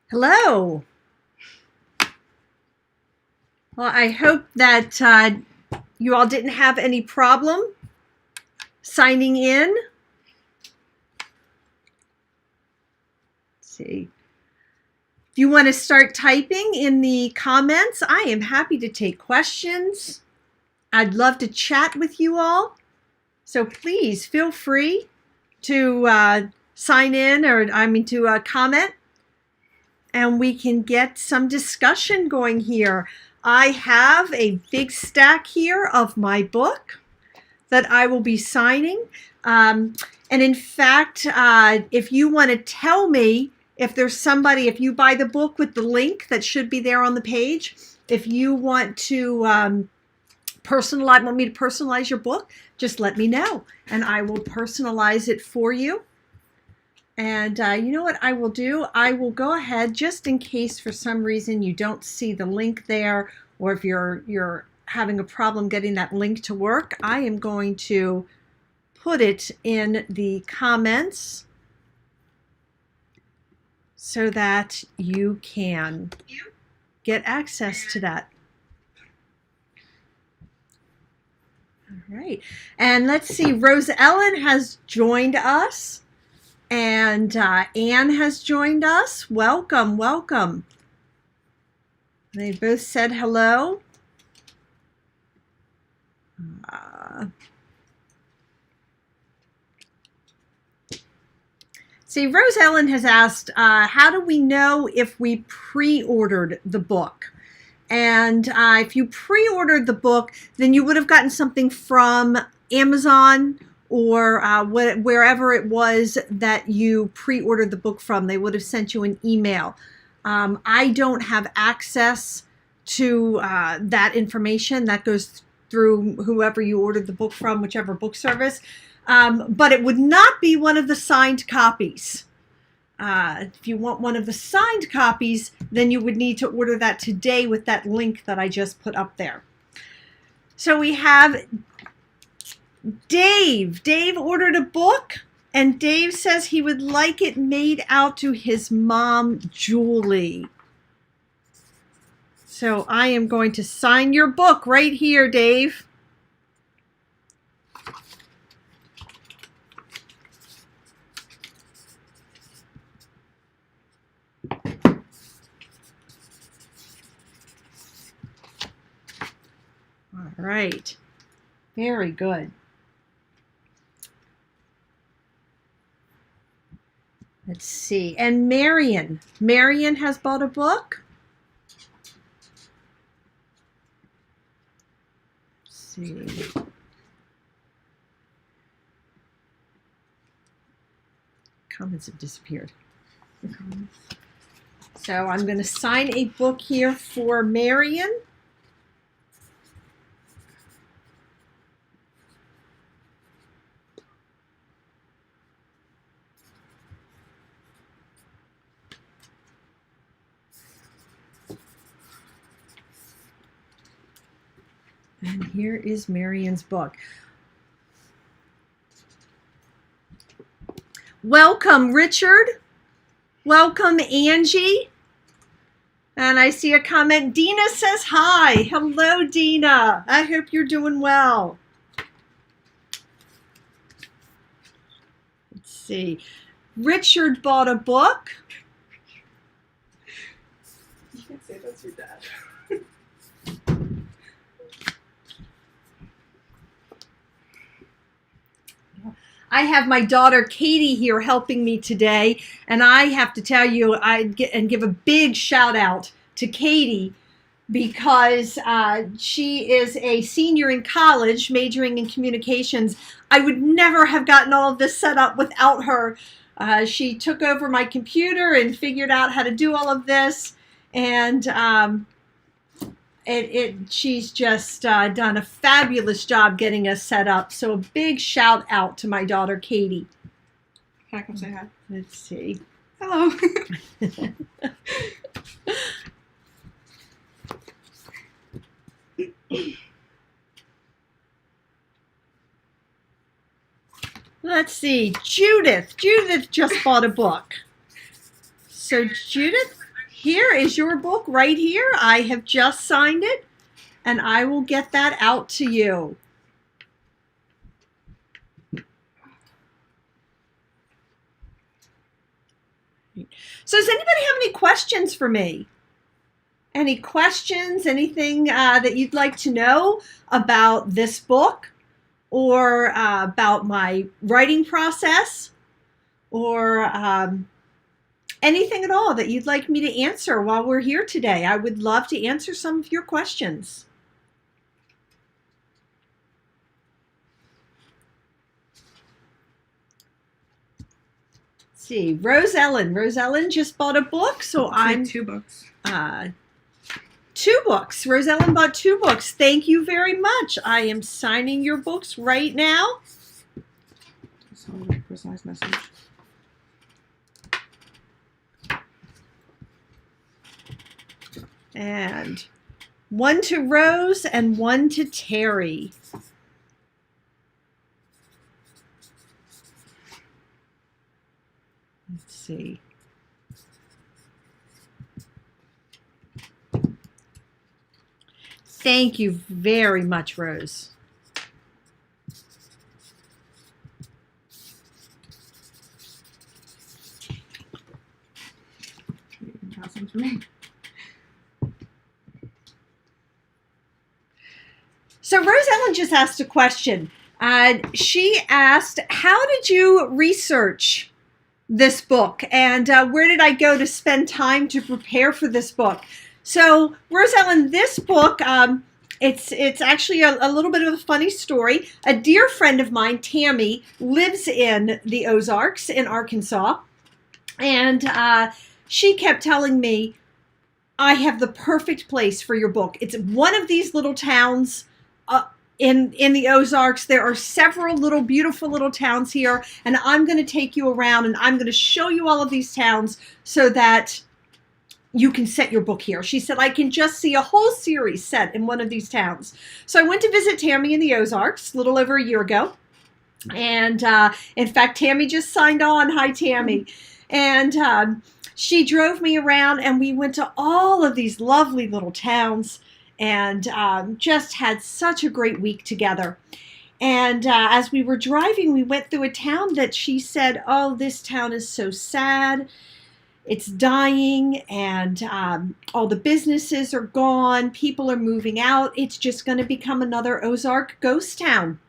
Hello. Well, I hope that you all didn't have any problem signing in. Let's see. If you want to start typing in the comments, I am happy to take questions. I'd love to chat with you all. So please feel free to sign in to comment, and we can get some discussion going here. I have a big stack here of my book that I will be signing. And in fact, if you want to tell me if there's somebody, if you buy the book with the link that should be there on the page, if you want to want me to personalize your book, just let me know and I will personalize it for you. And you know what I will do? I will go ahead, just in case for some reason you don't see the link there, or if you're having a problem getting that link to work, I am going to put it in the comments so that you can get access to that. All right. And let's see, Rose Ellen has joined us. And Anne has joined us. Welcome, welcome. They both said hello. See, Rose Ellen has asked, how do we know if we pre-ordered the book? And if you pre-ordered the book, then you would have gotten something from Amazon or wherever it was that you pre-ordered the book from. They would have sent you an email. I don't have access to that information. That goes through whoever you ordered the book from, whichever book service. But it would not be one of the signed copies. If you want one of the signed copies, then you would need to order that today with that link that I just put up there. So we have Dave. Dave ordered a book, and Dave says he would like it made out to his mom, Julie. So I am going to sign your book right here, Dave. All right. Very good. Let's see. And Marion. Marion has bought a book. Let's see. Comments have disappeared. So I'm going to sign a book here for Marion. And here is Marion's book. Welcome, Richard. Welcome, Angie. And I see a comment. Dina says hi. Hello, Dina. I hope you're doing well. Let's see. Richard bought a book. You can't say that's your dad. I have my daughter Katie here helping me today, and I have to tell you, give a big shout out to Katie because she is a senior in college majoring in communications. I would never have gotten all of this set up without her. She took over my computer and figured out how to do all of this, and she's just done a fabulous job getting us set up. So a big shout out to my daughter, Katie. Can I come say hi? Let's see. Hello. Let's see. Judith. Judith just bought a book. So Judith, here is your book right here. I have just signed it, and I will get that out to you. So does anybody have any questions for me? Any questions, anything that you'd like to know about this book, or about my writing process, or anything at all that you'd like me to answer while we're here today? I would love to answer some of your questions. Let's see, Rose Ellen just bought a book, so I'm 2 books. 2 books. Rose Ellen bought 2 books. Thank you very much. I am signing your books right now. Just a personalized message. And 1 to Rose and 1 to Terry. Let's see. Thank you very much, Rose. You can draw some for me. So Rose Ellen just asked a question. She asked, how did you research this book? And where did I go to spend time to prepare for this book? So Rose Ellen, this book, it's actually a little bit of a funny story. A dear friend of mine, Tammy, lives in the Ozarks in Arkansas. And she kept telling me, I have the perfect place for your book. It's one of these little towns in the Ozarks. There are several little beautiful little towns here, and I'm going to take you around and I'm going to show you all of these towns so that you can set your book here. She said, I can just see a whole series set in one of these towns. So I went to visit Tammy in the Ozarks a little over a year ago. And in fact, Tammy just signed on. Hi, Tammy. And she drove me around, and we went to all of these lovely little towns, and just had such a great week together. And as we were driving, we went through a town that she said, oh, this town is so sad. It's dying, and all the businesses are gone. People are moving out. It's just going to become another Ozark ghost town.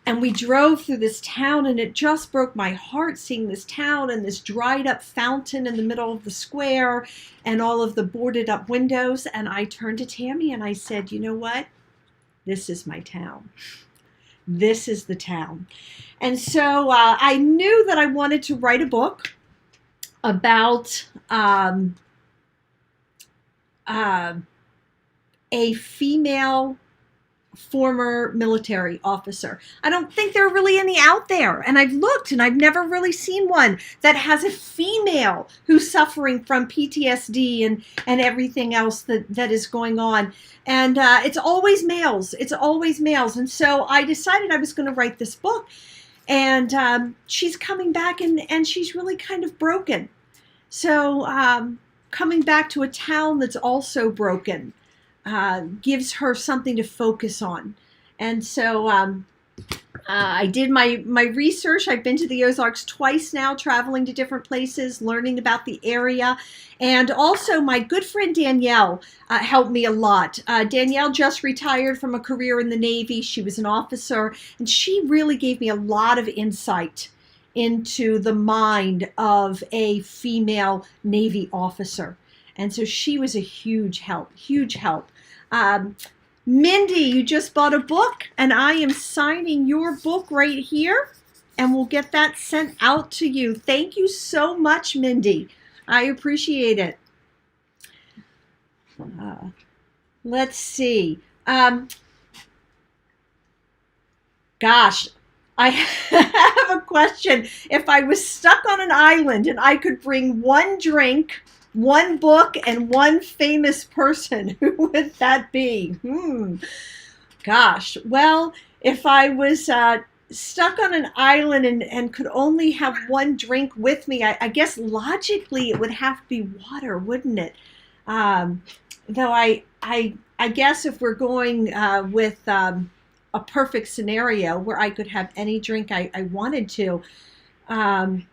And we drove through this town, and it just broke my heart seeing this town and this dried up fountain in the middle of the square and all of the boarded up windows. And I turned to Tammy and I said, you know what? This is my town. This is the town. And so I knew that I wanted to write a book about a female former military officer. I don't think there are really any out there. And I've looked and I've never really seen one that has a female who's suffering from PTSD and everything else that is going on. And it's always males. It's always males. And so I decided I was going to write this book. And she's coming back and she's really kind of broken. So coming back to a town that's also broken gives her something to focus on. And so I did my research. I've been to the Ozarks twice now, traveling to different places, learning about the area. And also my good friend Danielle helped me a lot. Danielle just retired from a career in the Navy. She was an officer, and she really gave me a lot of insight into the mind of a female Navy officer. And so she was a huge help, huge help. Mindy, you just bought a book, and I am signing your book right here, and we'll get that sent out to you. Thank you so much, Mindy. I appreciate it. Let's see. Gosh, I have a question. If I was stuck on an island and I could bring one drink, one book, and one famous person, who would that be? Gosh. Well, if I was stuck on an island and could only have one drink with me, I guess logically it would have to be water, wouldn't it? Though I guess if we're going with a perfect scenario where I could have any drink I wanted to, I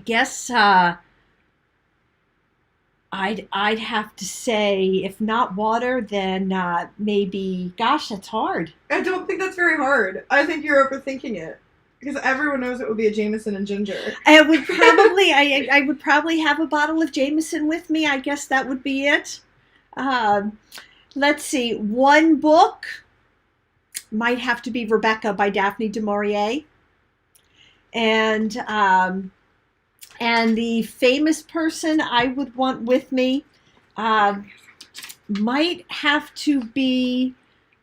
guess I'd have to say, if not water, then maybe, gosh, that's hard. I don't think that's very hard. I think you're overthinking it. Because everyone knows it would be a Jameson and ginger. I would probably, I would probably have a bottle of Jameson with me. I guess that would be it. Let's see. One book might have to be Rebecca by Daphne du Maurier. And the famous person I would want with me might have to be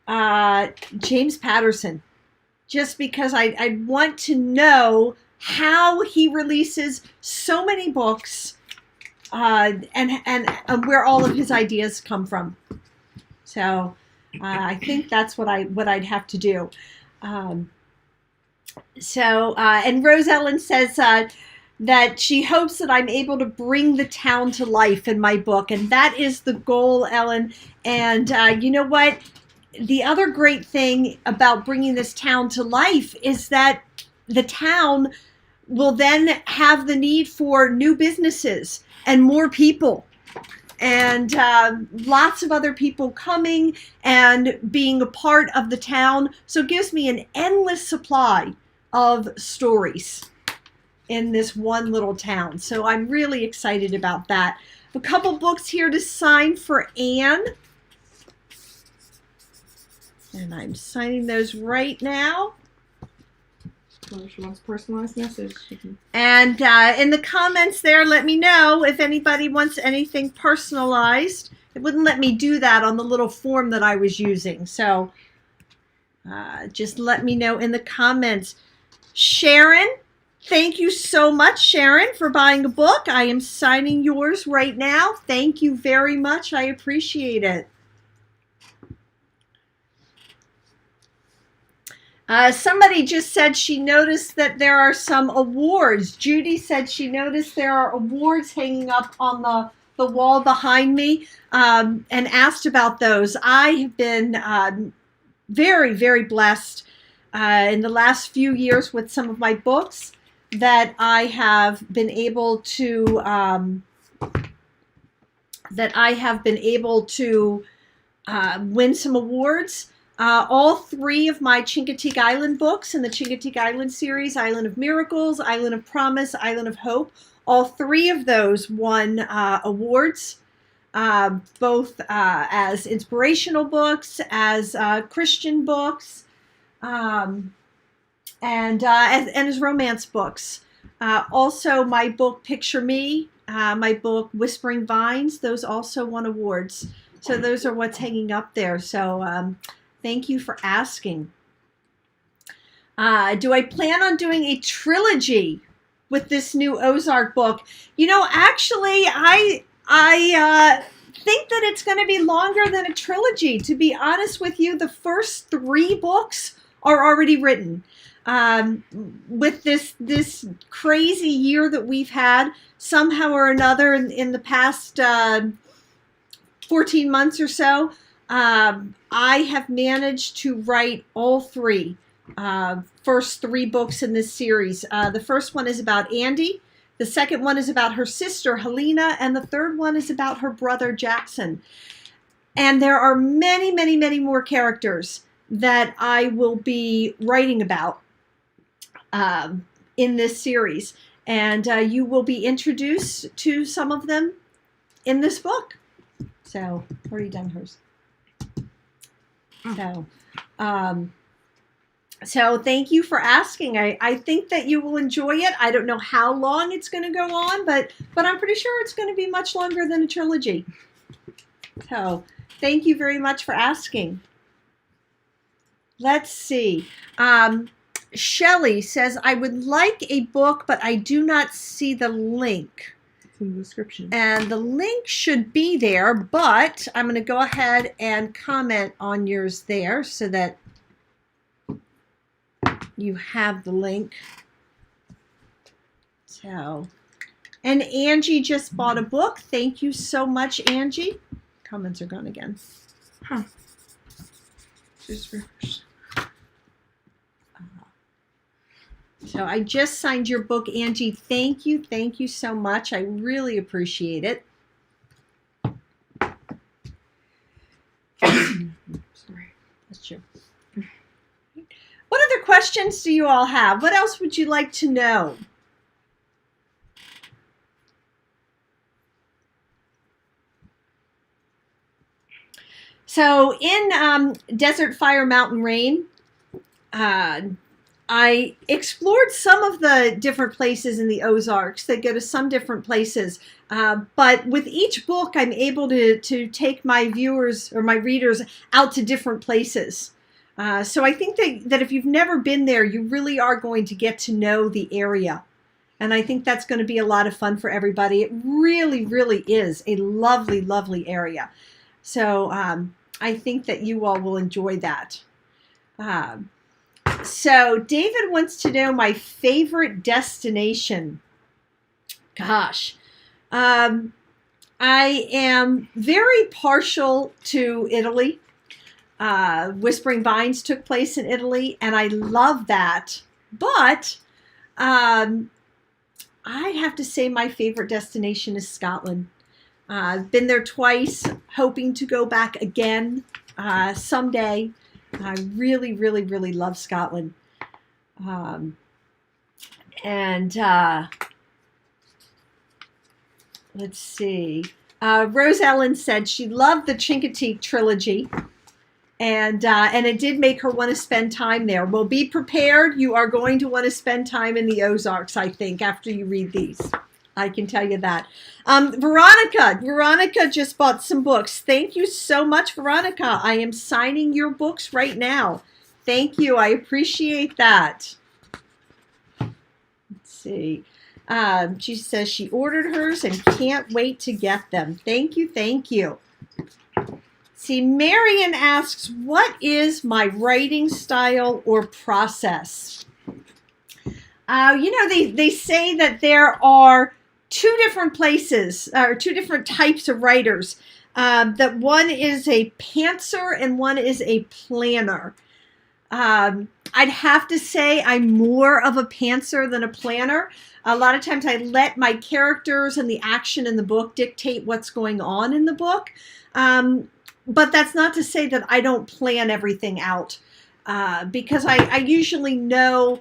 James Patterson. Just because I'd want to know how he releases so many books and where all of his ideas come from. So I think that's what I'd have to do. And Rose Ellen says that she hopes that I'm able to bring the town to life in my book, and that is the goal, Ellen. And you know what? The other great thing about bringing this town to life is that the town will then have the need for new businesses and more people, and lots of other people coming and being a part of the town. So it gives me an endless supply of stories in this one little town. So I'm really excited about that. A couple books here to sign for Anne. And I'm signing those right now. Well, she wants a personalized message. And in the comments there, let me know if anybody wants anything personalized. It wouldn't let me do that on the little form that I was using. So just let me know in the comments. Sharon, thank you so much, Sharon, for buying a book. I am signing yours right now. Thank you very much. I appreciate it. Somebody just said she noticed that there are some awards. Judy said she noticed there are awards hanging up on the wall behind me, and asked about those. I have been very, very blessed in the last few years with some of my books that I have been able to win some awards. All three of my Chincoteague Island books in the Chincoteague Island series, Island of Miracles, Island of Promise, Island of Hope, all three of those won awards, both as inspirational books, as Christian books, and as romance books. Also, my book Picture Me, my book Whispering Vines, those also won awards. So those are what's hanging up there. So thank you for asking. Do I plan on doing a trilogy with this new Ozark book? You know, actually, I think that it's going to be longer than a trilogy. To be honest with you, the first 3 books are already written. With this crazy year that we've had, somehow or another in the past 14 months or so, I have managed to write all 3 first 3 books in this series. The first one is about Andy. The second one is about her sister, Helena. And the third one is about her brother, Jackson. And there are many, many, many more characters that I will be writing about in this series. And you will be introduced to some of them in this book. So, already done hers. So thank you for asking. I think that you will enjoy it. I don't know how long it's going to go on, but I'm pretty sure it's going to be much longer than a trilogy. So thank you very much for asking. Let's see. Shelley says, I would like a book, but I do not see the link. It's in the description. And the link should be there, but I'm going to go ahead and comment on yours there so that you have the link. So, and Angie just bought a book. Thank you so much, Angie. Comments are gone again. Huh. Just refresh. So I just signed your book, Angie. Thank you. Thank you so much. I really appreciate it. Sorry. That's true. What other questions do you all have? What else would you like to know? So in Desert Fire Mountain Rain, I explored some of the different places in the Ozarks. They go to some different places. But with each book, I'm able to take my viewers or my readers out to different places. So I think that if you've never been there, you really are going to get to know the area. And I think that's going to be a lot of fun for everybody. It really, really is a lovely, lovely area. So I think that you all will enjoy that. So David wants to know my favorite destination. Gosh, I am very partial to Italy. Whispering Vines took place in Italy, and I love that. But I'd have to say my favorite destination is Scotland. I've been there twice, hoping to go back again someday. I really, really, really love Scotland. Let's see. Rose Ellen said she loved the Chincoteague trilogy. And it did make her want to spend time there. Well, be prepared. You are going to want to spend time in the Ozarks, I think, after you read these. I can tell you that. Veronica just bought some books. Thank you so much, Veronica. I am signing your books right now. Thank you. I appreciate that. Let's see. She says she ordered hers and can't wait to get them. Thank you. Thank you. See, Marion asks, what is my writing style or process? They say that there are two different places, or two different types of writers. That one is a pantser and one is a planner. I'd have to say I'm more of a pantser than a planner. A lot of times I let my characters and the action in the book dictate what's going on in the book. But that's not to say that I don't plan everything out, because I usually know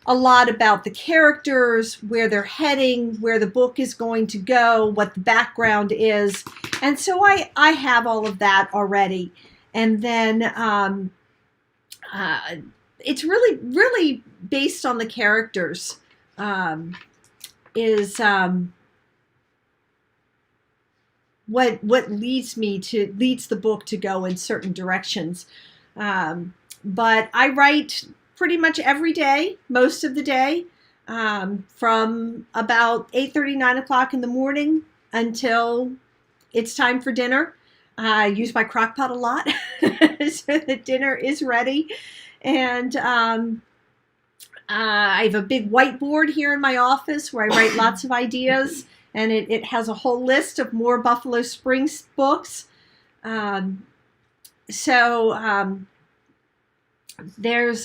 a lot about the characters, where they're heading, where the book is going to go, what the background is. And so I have all of that already. And then it's really, really based on the characters. What leads the book to go in certain directions. But I write pretty much every day, most of the day, from about 8:30, 9 o'clock in the morning until it's time for dinner. I use my crock pot a lot so that dinner is ready. And I have a big whiteboard here in my office where I write lots of ideas. And it has a whole list of more Buffalo Springs books. There's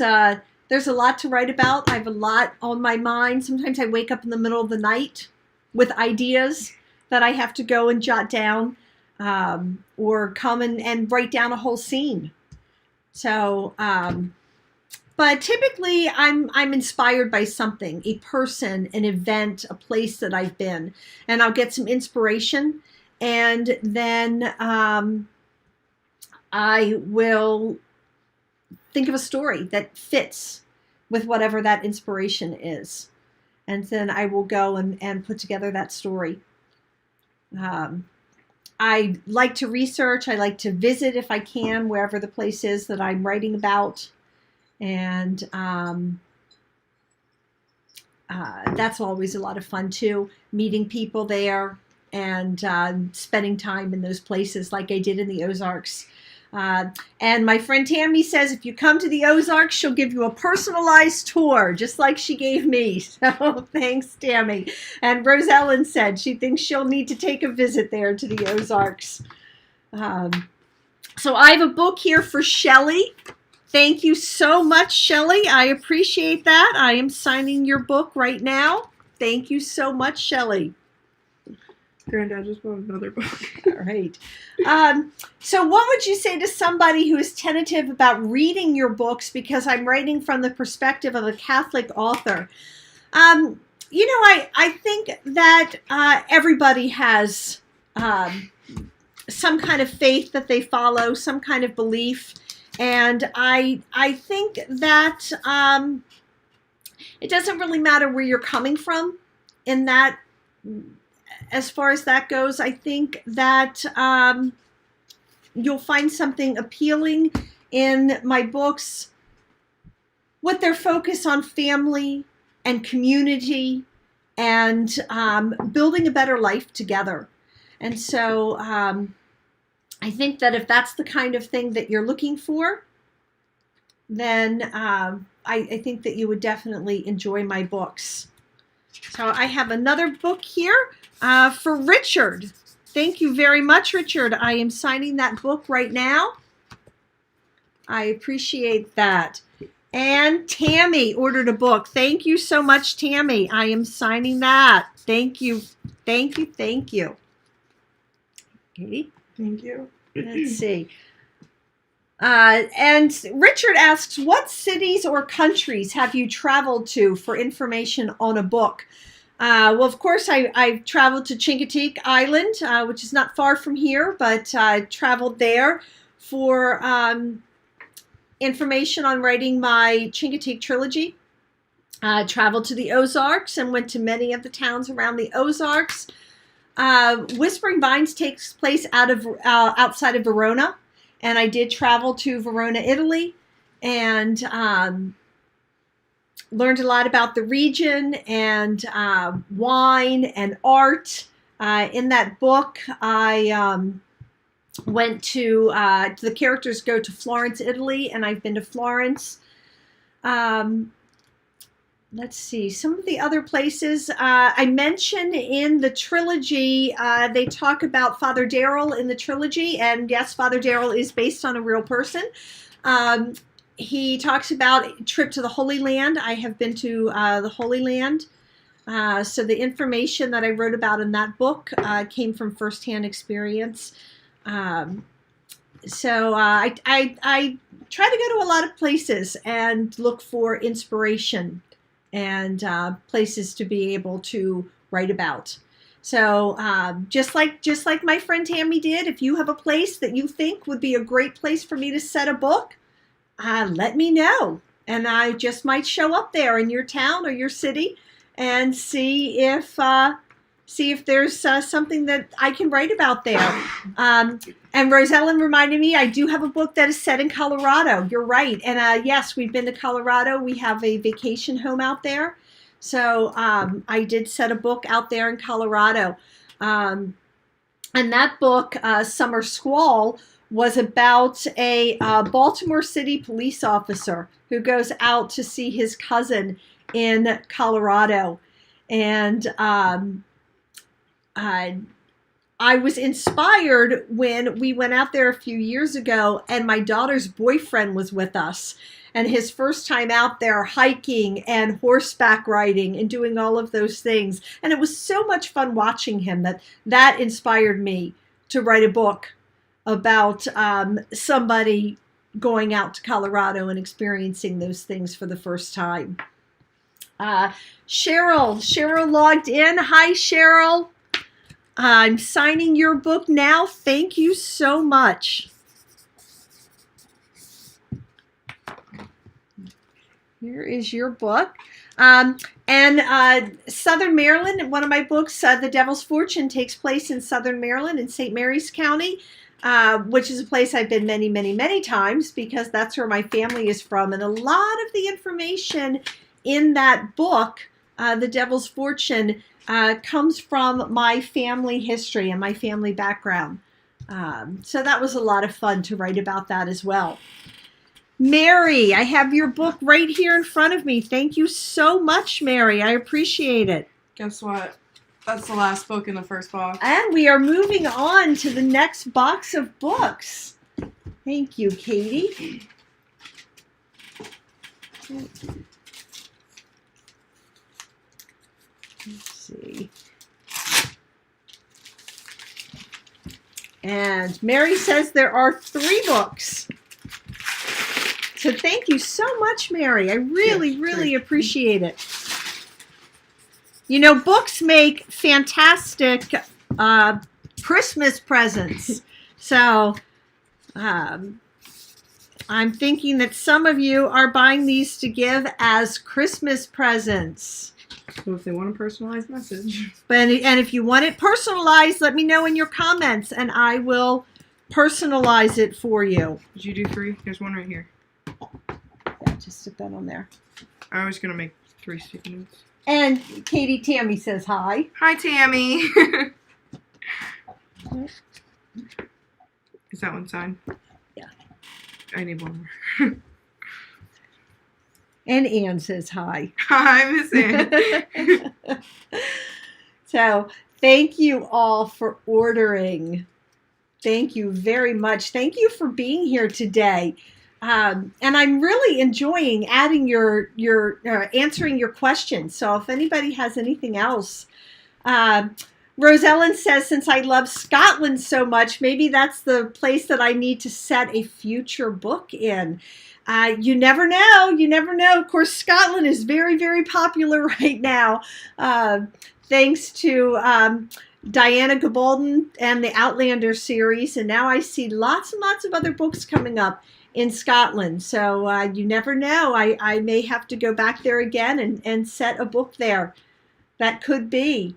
a lot to write about. I have a lot on my mind. Sometimes I wake up in the middle of the night with ideas that I have to go and jot down, or come and write down a whole scene. So, but typically I'm inspired by something, a person, an event, a place that I've been, and I'll get some inspiration, and then I will think of a story that fits with whatever that inspiration is. And then I will go and put together that story. I like to research. I like to visit if I can, wherever the place is that I'm writing about. And that's always a lot of fun too, meeting people there and spending time in those places like I did in the Ozarks. And my friend Tammy says if you come to the Ozarks, she'll give you a personalized tour, just like she gave me. So thanks, Tammy. And Rose Ellen said she thinks she'll need to take a visit there to the Ozarks. So I have a book here for Shelley. Thank you so much, Shelley. I appreciate that. I am signing your book right now. Thank you so much, Shelley. Granddad just bought another book. All right. So what would you say to somebody who is tentative about reading your books because I'm writing from the perspective of a Catholic author? I think that everybody has some kind of faith that they follow, some kind of belief. And I think that it doesn't really matter where you're coming from in that. As far as that goes, I think that you'll find something appealing in my books with their focus on family and community and building a better life together. And so I think that if that's the kind of thing that you're looking for, then I think that you would definitely enjoy my books. So I have another book here for Richard. Thank you very much, Richard. I am signing that book right now. I appreciate that. And Tammy ordered a book. Thank you so much, Tammy. I am signing that. Thank you. Thank you. Thank you. Okay. Thank you. Let's see. And Richard asks, what cities or countries have you traveled to for information on a book? Well, of course, I've traveled to Chincoteague Island, which is not far from here, but I traveled there for information on writing my Chincoteague trilogy. I traveled to the Ozarks and went to many of the towns around the Ozarks. Whispering Vines takes place outside of Verona, and I did travel to Verona, Italy, and learned a lot about the region and wine and art. In that book, I went to the characters go to Florence, Italy, and I've been to Florence. Let's see, some of the other places I mentioned in the trilogy, they talk about Father Darrell in the trilogy, and yes, Father Darrell is based on a real person. He talks about a trip to the Holy Land. I have been to the Holy Land. So the information that I wrote about in that book came from firsthand experience. So I try to go to a lot of places and look for inspiration and places to be able to write about. So just like my friend Tammy did, if you have a place that you think would be a great place for me to set a book, let me know. And I just might show up there in your town or your city and see if there's something that I can write about there. And Rosellen reminded me, I do have a book that is set in Colorado. You're right. And yes, we've been to Colorado. We have a vacation home out there. So I did set a book out there in Colorado. And that book, Summer Squall, was about a Baltimore City police officer who goes out to see his cousin in Colorado. And I was inspired when we went out there a few years ago and my daughter's boyfriend was with us. And his first time out there hiking and horseback riding and doing all of those things. And it was so much fun watching him that inspired me to write a book about somebody going out to Colorado and experiencing those things for the first time. Cheryl logged in. Hi, Cheryl. I'm signing your book now. Thank you so much. Here is your book. And Southern Maryland, one of my books, The Devil's Fortune, takes place in Southern Maryland in St. Mary's County, which is a place I've been many, many, many times because that's where my family is from. And a lot of the information in that book, The Devil's Fortune, comes from my family history and my family background. So that was a lot of fun to write about that as well. Mary, I have your book right here in front of me. Thank you so much, Mary. I appreciate it. Guess what? That's the last book in the first box. And we are moving on to the next box of books. Thank you, Katie. Let's see. And Mary says there are 3 books. So thank you so much, Mary. I really appreciate it. You know, books make fantastic Christmas presents. So I'm thinking that some of you are buying these to give as Christmas presents. So if they want a personalized message. And if you want it personalized, let me know in your comments, and I will personalize it for you. Did you do 3? There's one right here. Yeah, just stick that on there. I was going to make 3 sticky notes. And Katie Tammy says hi. Hi, Tammy. Is that one signed? Yeah. I need one more. And Anne says hi. Hi, Miss Anne. So thank you all for ordering. Thank you very much. Thank you for being here today. And I'm really enjoying adding your answering your questions. So if anybody has anything else, Rosellen says, since I love Scotland so much, maybe that's the place that I need to set a future book in. You never know. You never know. Of course, Scotland is very popular right now, thanks to Diana Gabaldon and the Outlander series. And now I see lots and lots of other books coming up in Scotland. So you never know. I may have to go back there again and set a book there. That could be.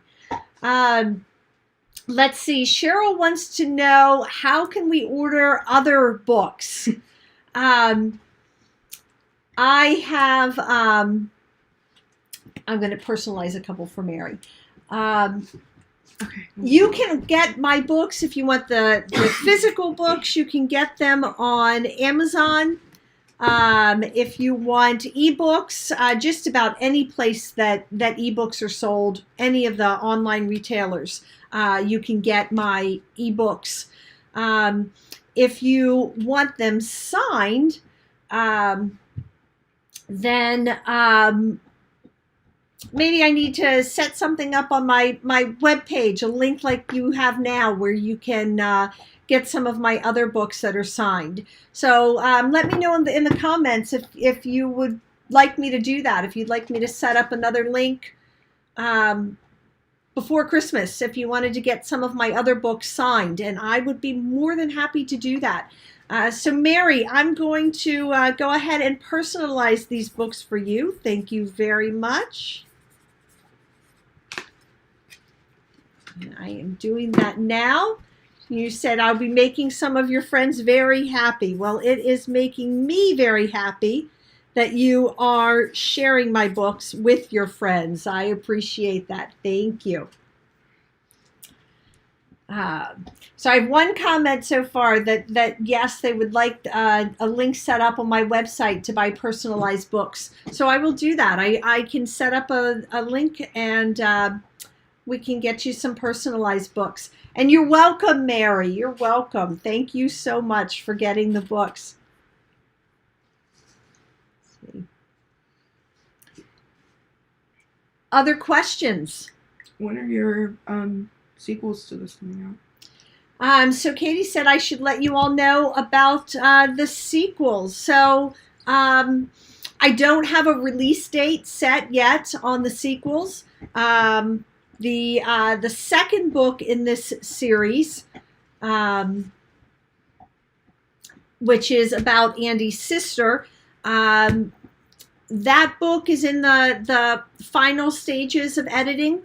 Let's see. Cheryl wants to know, how can we order other books? I have, I'm going to personalize a couple for Mary. Okay. You can get my books if you want the physical books. You can get them on Amazon. If you want ebooks, just about any place that ebooks are sold, any of the online retailers, you can get my ebooks. If you want them signed, then maybe I need to set something up on my webpage, a link like you have now, where you can get some of my other books that are signed. So let me know in the comments if you would like me to do that, if you'd like me to set up another link before Christmas, if you wanted to get some of my other books signed, and I would be more than happy to do that. So Mary, I'm going to go ahead and personalize these books for you. Thank you very much. And I am doing that now. You said I'll be making some of your friends very happy. Well, it is making me very happy that you are sharing my books with your friends. I appreciate that. Thank you. So I have one comment so far that yes, they would like a link set up on my website to buy personalized books. So I will do that. I can set up a link, and we can get you some personalized books. And you're welcome, Mary. You're welcome. Thank you so much for getting the books. Let's see. Other questions? When are your sequels to this coming out? So Katie said I should let you all know about the sequels. So I don't have a release date set yet on the sequels. The second book in this series, which is about Andy's sister, that book is in the final stages of editing.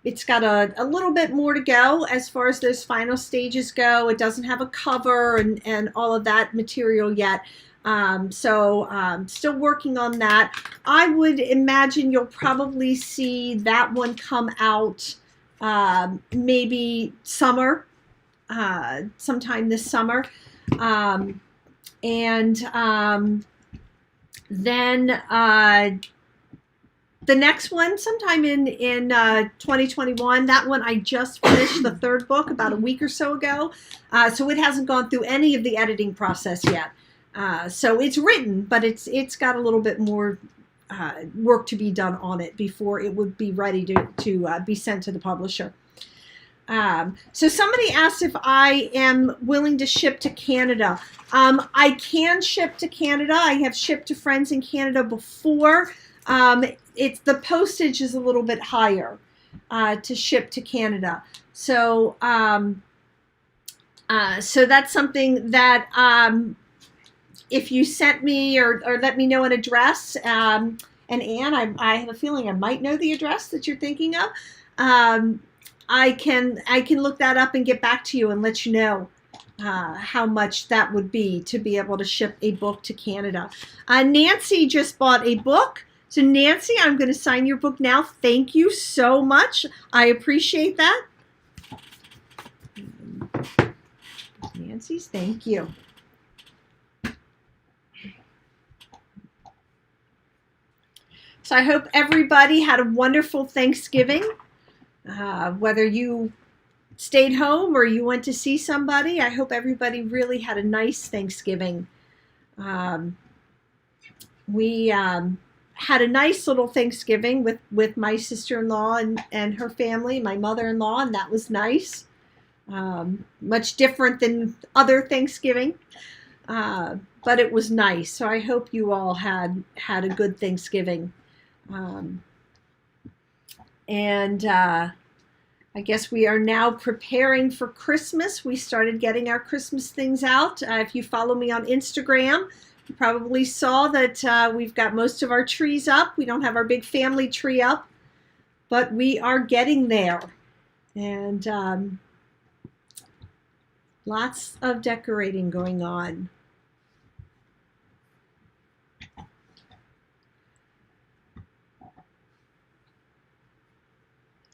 It's got a little bit more to go as far as those final stages go. It doesn't have a cover and all of that material yet. So still working on that. I would imagine you'll probably see that one come out maybe summer sometime this summer. Then the next one sometime in 2021. That one I just finished the third book about a week or so ago. So it hasn't gone through any of the editing process yet. So it's written, but it's got a little bit more work to be done on it before it would be ready to be sent to the publisher. So somebody asked if I am willing to ship to Canada. I can ship to Canada. I have shipped to friends in Canada before. The postage is a little bit higher to ship to Canada. So so that's something that if you sent me or let me know an address, and Anne, I have a feeling I might know the address that you're thinking of. I can look that up and get back to you and let you know how much that would be to be able to ship a book to Canada. Nancy just bought a book. So Nancy, I'm going to sign your book now. Thank you so much. I appreciate that. Nancy's, thank you. So I hope everybody had a wonderful Thanksgiving. Whether you stayed home or you went to see somebody, I hope everybody really had a nice Thanksgiving. We had a nice little Thanksgiving with my sister-in-law and her family, my mother-in-law, and that was nice. Much different than other Thanksgiving, but it was nice. So I hope you all had a good Thanksgiving. I guess we are now preparing for Christmas. We started getting our Christmas things out. If you follow me on Instagram, you probably saw that we've got most of our trees up. We don't have our big family tree up, but we are getting there. And lots of decorating going on.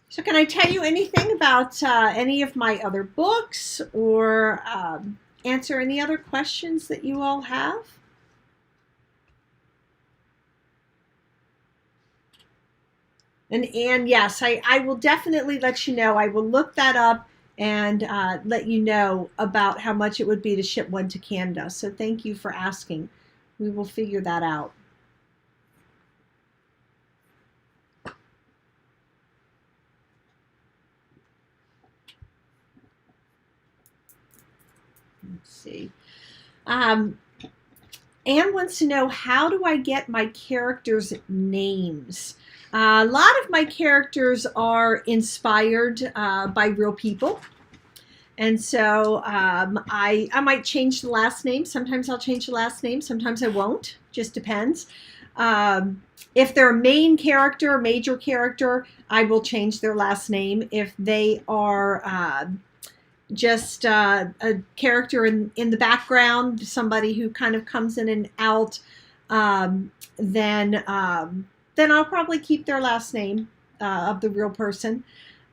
So can I tell you anything about any of my other books or answer any other questions that you all have? And yes, I will definitely let you know. I will look that up and let you know about how much it would be to ship one to Canada. So thank you for asking. We will figure that out. Let's see. Anne wants to know, how do I get my characters' names? A lot of my characters are inspired by real people. And so I might change the last name. Sometimes I'll change the last name. Sometimes I won't. Just depends. If they're a main character, a major character, I will change their last name. If they are just a character in the background, somebody who kind of comes in and out, then I'll probably keep their last name of the real person.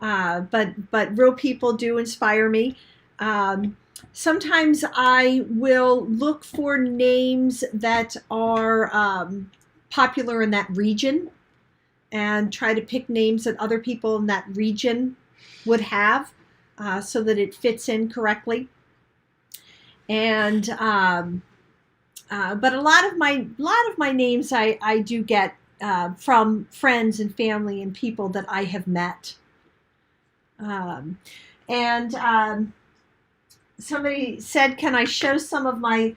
But real people do inspire me. Sometimes I will look for names that are popular in that region and try to pick names that other people in that region would have. So that it fits in correctly. And but a lot of my names I do get from friends and family and people that I have met. Somebody said, can I show some of my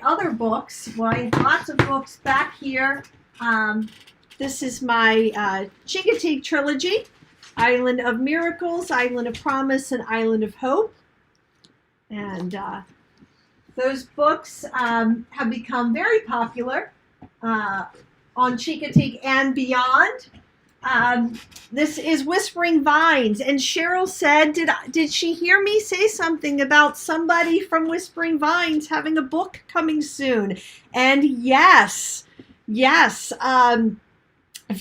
other books? Well, I have lots of books back here. This is my Chincoteague trilogy. Island of Miracles, Island of Promise, and Island of Hope. And those books have become very popular on Chincoteague and beyond. This is Whispering Vines, and Cheryl said, did she hear me say something about somebody from Whispering Vines having a book coming soon? And yes. If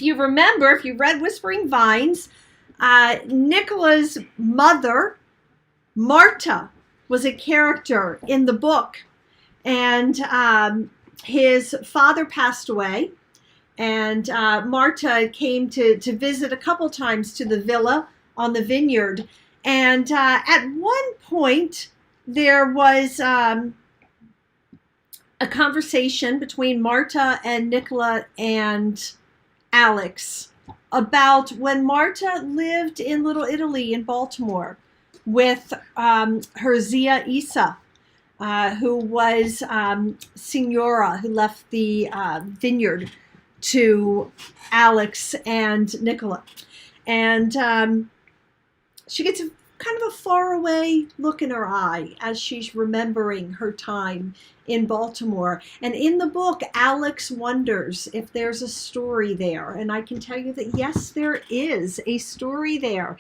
you remember, if you read Whispering Vines, Nicola's mother Marta was a character in the book, and his father passed away, and Marta came to visit a couple times to the villa on the vineyard. And at one point, there was a conversation between Marta and Nicola and Alex about when Marta lived in Little Italy in Baltimore with her Zia Isa, who was Signora, who left the vineyard to Alex and Nicola. And she gets kind of a faraway look in her eye as she's remembering her time in Baltimore. And in the book, Alex wonders if there's a story there. And I can tell you that, yes, there is a story there.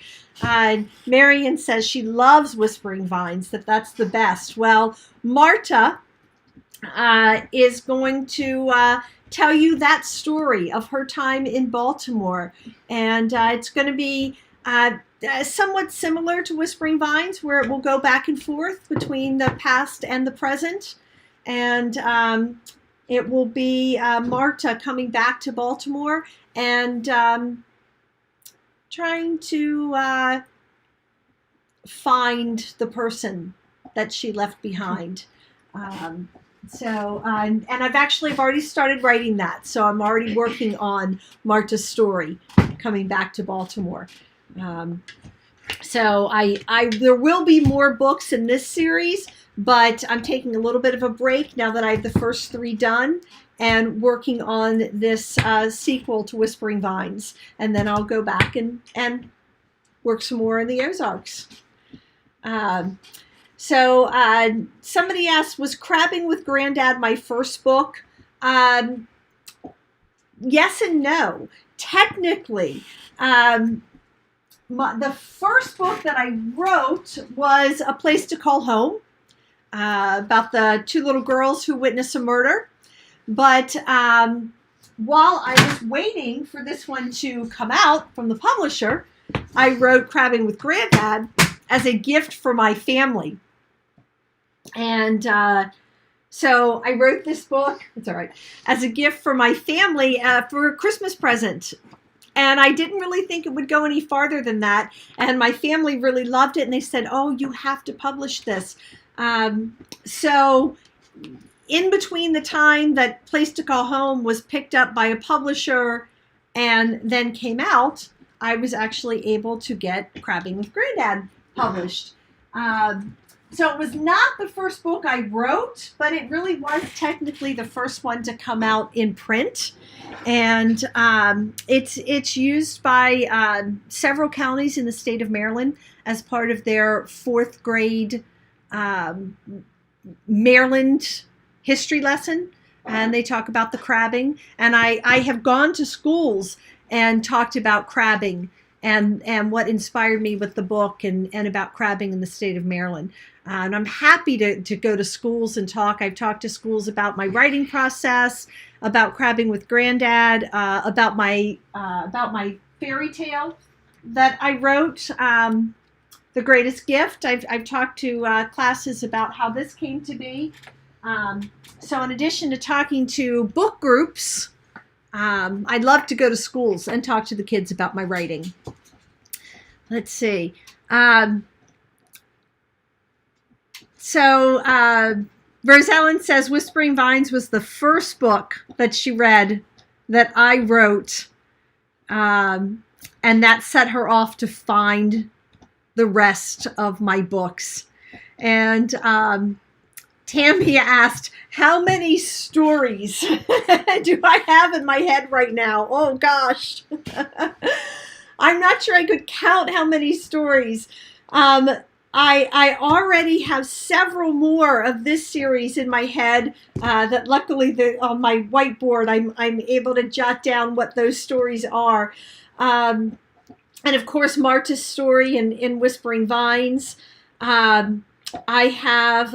Marion says she loves Whispering Vines, that's the best. Well, Marta is going to tell you that story of her time in Baltimore. And it's going to be somewhat similar to Whispering Vines, where it will go back and forth between the past and the present. And it will be Marta coming back to Baltimore and trying to find the person that she left behind. And I've already started writing that. So I'm already working on Marta's story coming back to Baltimore. So there will be more books in this series, but I'm taking a little bit of a break now that I have the first 3 done and working on this sequel to Whispering Vines. And then I'll go back and work some more in the Ozarks. So somebody asked, was Crabbing with Granddad my first book? Yes and no. Technically, the first book that I wrote was A Place to Call Home, about the 2 little girls who witness a murder. But while I was waiting for this one to come out from the publisher, I wrote Crabbing with Granddad as a gift for my family. And so I wrote this book, it's all right, as a gift for my family for a Christmas present. And I didn't really think it would go any farther than that. And my family really loved it. And they said, oh, you have to publish this. So in between the time that Place to Call Home was picked up by a publisher and then came out, I was actually able to get Crabbing with Granddad published. So it was not the first book I wrote, but it really was technically the first one to come out in print. And it's used by several counties in the state of Maryland as part of their 4th grade Maryland history lesson. And they talk about the crabbing. And I have gone to schools and talked about crabbing and what inspired me with the book and about crabbing in the state of Maryland. And I'm happy to go to schools and talk. I've talked to schools about my writing process, about Crabbing with Granddad, about my fairy tale that I wrote, The Greatest Gift. I've talked to classes about how this came to be. So in addition to talking to book groups, I'd love to go to schools and talk to the kids about my writing. Let's see. So Rose Ellen says Whispering Vines was the first book that she read that I wrote, and that set her off to find the rest of my books. And Tammy asked, how many stories do I have in my head right now? Oh, gosh. I'm not sure I could count how many stories. I already have several more of this series in my head that luckily on my whiteboard I'm able to jot down what those stories are. And of course, Marta's story in Whispering Vines. I have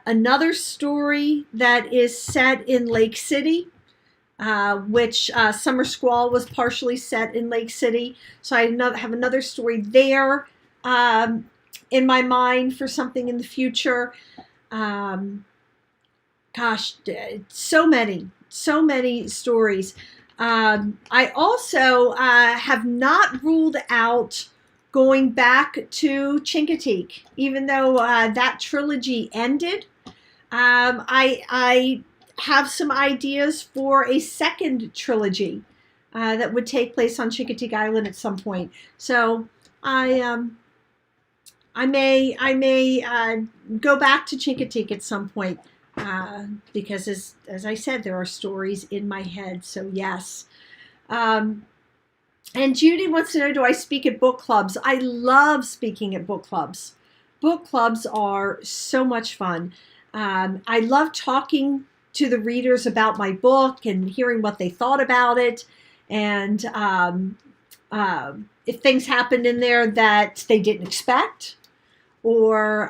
another story that is set in Lake City, which Summer Squall was partially set in Lake City. So I have another story there. in my mind for something in the future. Gosh, so many stories. I also have not ruled out going back to Chincoteague, even though that trilogy ended. I have some ideas for a second trilogy that would take place on Chincoteague Island at some point. So I may go back to Chincoteague at some point because, as I said, there are stories in my head. So yes. And Judy wants to know, do I speak at book clubs? I love speaking at book clubs. Book clubs are so much fun. I love talking to the readers about my book and hearing what they thought about it. And if things happened in there that they didn't expect, or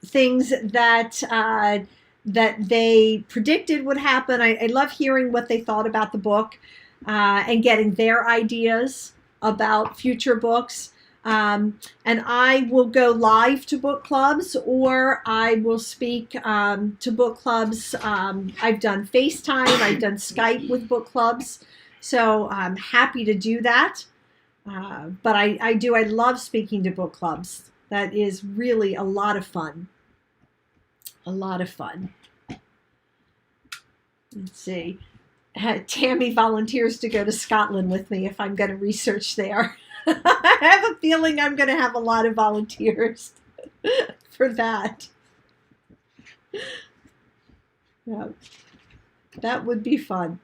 things that they predicted would happen. I love hearing what they thought about the book and getting their ideas about future books. And I will go live to book clubs, or I will speak to book clubs. I've done FaceTime, I've done Skype with book clubs, so I'm happy to do that. But I love speaking to book clubs. That is really a lot of fun. A lot of fun. Let's see. Tammy volunteers to go to Scotland with me if I'm going to research there. I have a feeling I'm going to have a lot of volunteers for that. Yeah, that would be fun.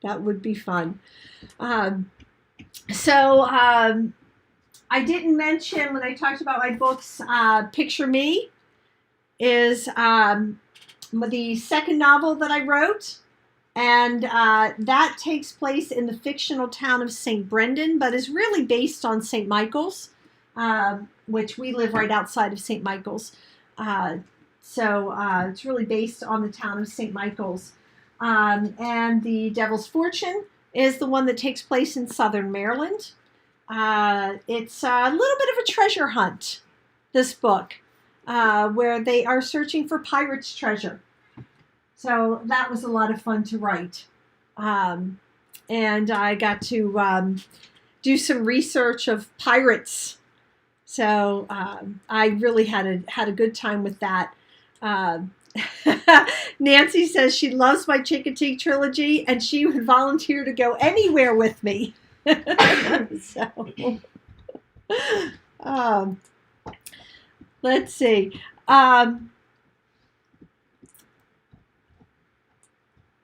That would be fun. So I didn't mention when I talked about my books, Picture Me is the second novel that I wrote. And that takes place in the fictional town of St. Brendan, but is really based on St. Michael's, which we live right outside of St. Michael's. So it's really based on the town of St. Michael's. And The Devil's Fortune is the one that takes place in southern Maryland. It's a little bit of a treasure hunt, this book, where they are searching for pirates' treasure. So that was a lot of fun to write. And I got to do some research of pirates. So I really had a good time with that. Nancy says she loves my Chincoteague trilogy and she would volunteer to go anywhere with me. So, let's see.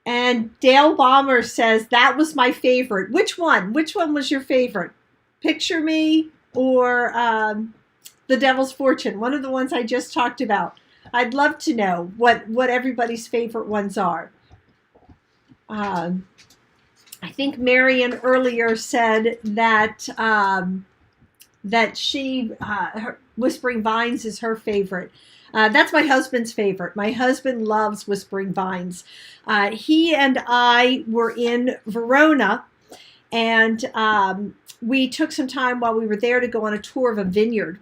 And Dale Balmer says that was my favorite. Which one? Which one was your favorite? Picture Me or The Devil's Fortune? One of the ones I just talked about. I'd love to know what everybody's favorite ones are. I think Marion earlier said that her Whispering Vines is her favorite. That's my husband's favorite. My husband loves Whispering Vines. He and I were in Verona, and we took some time while we were there to go on a tour of a vineyard.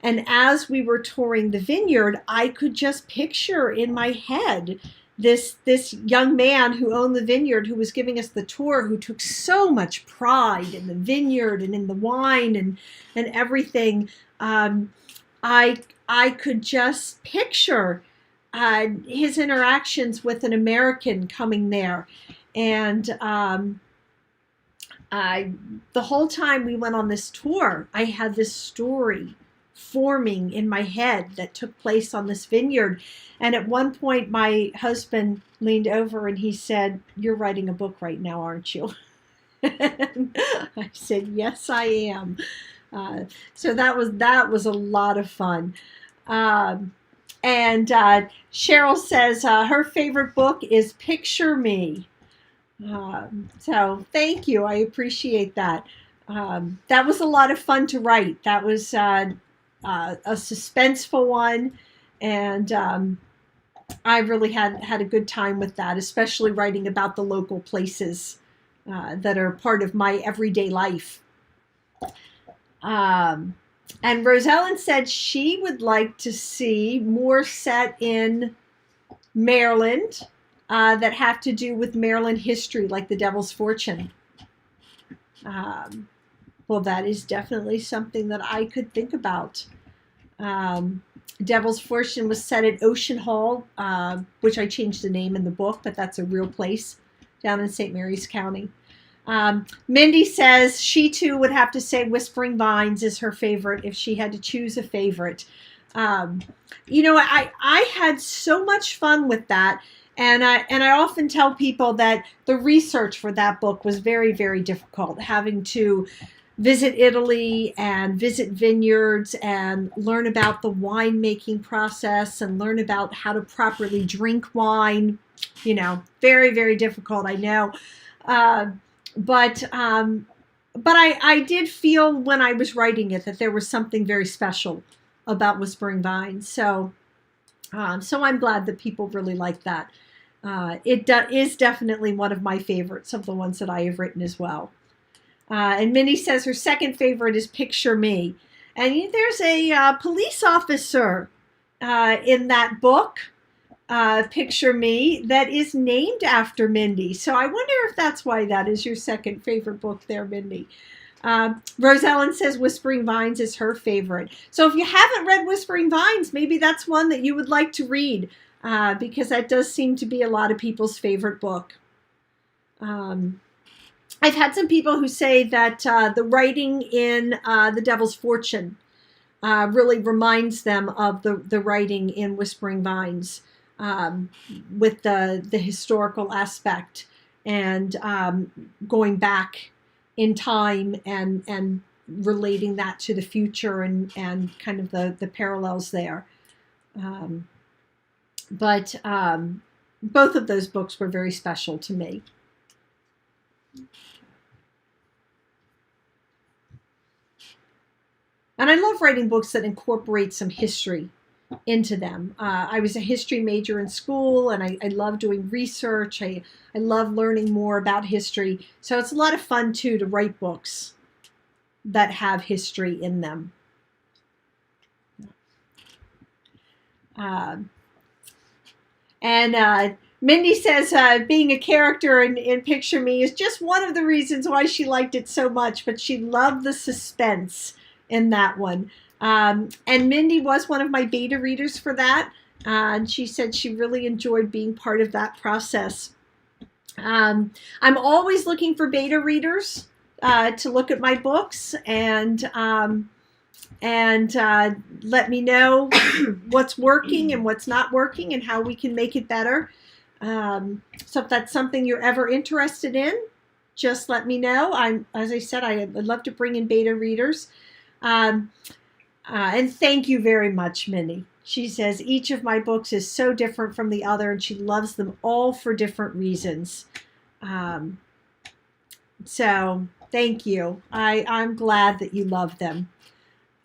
And as we were touring the vineyard, I could just picture in my head this young man who owned the vineyard, who was giving us the tour, who took so much pride in the vineyard and in the wine and everything. I could just picture his interactions with an American coming there. And the whole time we went on this tour, I had this story forming in my head that took place on this vineyard. And at one point, my husband leaned over and he said, "You're writing a book right now, aren't you?" And I said, "Yes, I am." So that was a lot of fun. And Cheryl says her favorite book is Picture Me. So thank you. I appreciate that. That was a lot of fun to write. That was a suspenseful one. And I really had a good time with that, especially writing about the local places that are part of my everyday life. And Rosellen said she would like to see more set in Maryland that have to do with Maryland history, like The Devil's Fortune. Well, that is definitely something that I could think about. Devil's Fortune was set at Ocean Hall, which I changed the name in the book, but that's a real place down in St. Mary's County. Mindy says she too would have to say Whispering Vines is her favorite if she had to choose a favorite. I had so much fun with that. And I often tell people that the research for that book was very, very difficult, having to visit Italy and visit vineyards and learn about the winemaking process and learn about how to properly drink wine. Very, very difficult, I know. But I did feel when I was writing it that there was something very special about Whispering Vines. So I'm glad that people really like that. It is definitely one of my favorites of the ones that I have written as well. And Minnie says her second favorite is Picture Me. And there's a police officer in that book, Picture Me, that is named after Mindy. So I wonder if that's why that is your second favorite book there, Mindy. Rosellen says Whispering Vines is her favorite. So if you haven't read Whispering Vines, maybe that's one that you would like to read, because that does seem to be a lot of people's favorite book. I've had some people who say that the writing in The Devil's Fortune really reminds them of the writing in Whispering Vines, with the historical aspect and going back in time and relating that to the future and kind of the parallels there. But both of those books were very special to me. And I love writing books that incorporate some history into them. I was a history major in school, and I love doing research. I love learning more about history. So it's a lot of fun, too, to write books that have history in them. Mindy says being a character in Picture Me is just one of the reasons why she liked it so much, but she loved the suspense in that one. And Mindy was one of my beta readers for that. And she said she really enjoyed being part of that process. I'm always looking for beta readers to look at my books and let me know what's working and what's not working and how we can make it better. So if that's something you're ever interested in, just let me know. As I said, I'd love to bring in beta readers. And thank you very much, Minnie. She says each of my books is so different from the other, and she loves them all for different reasons. So thank you. I'm glad that you love them.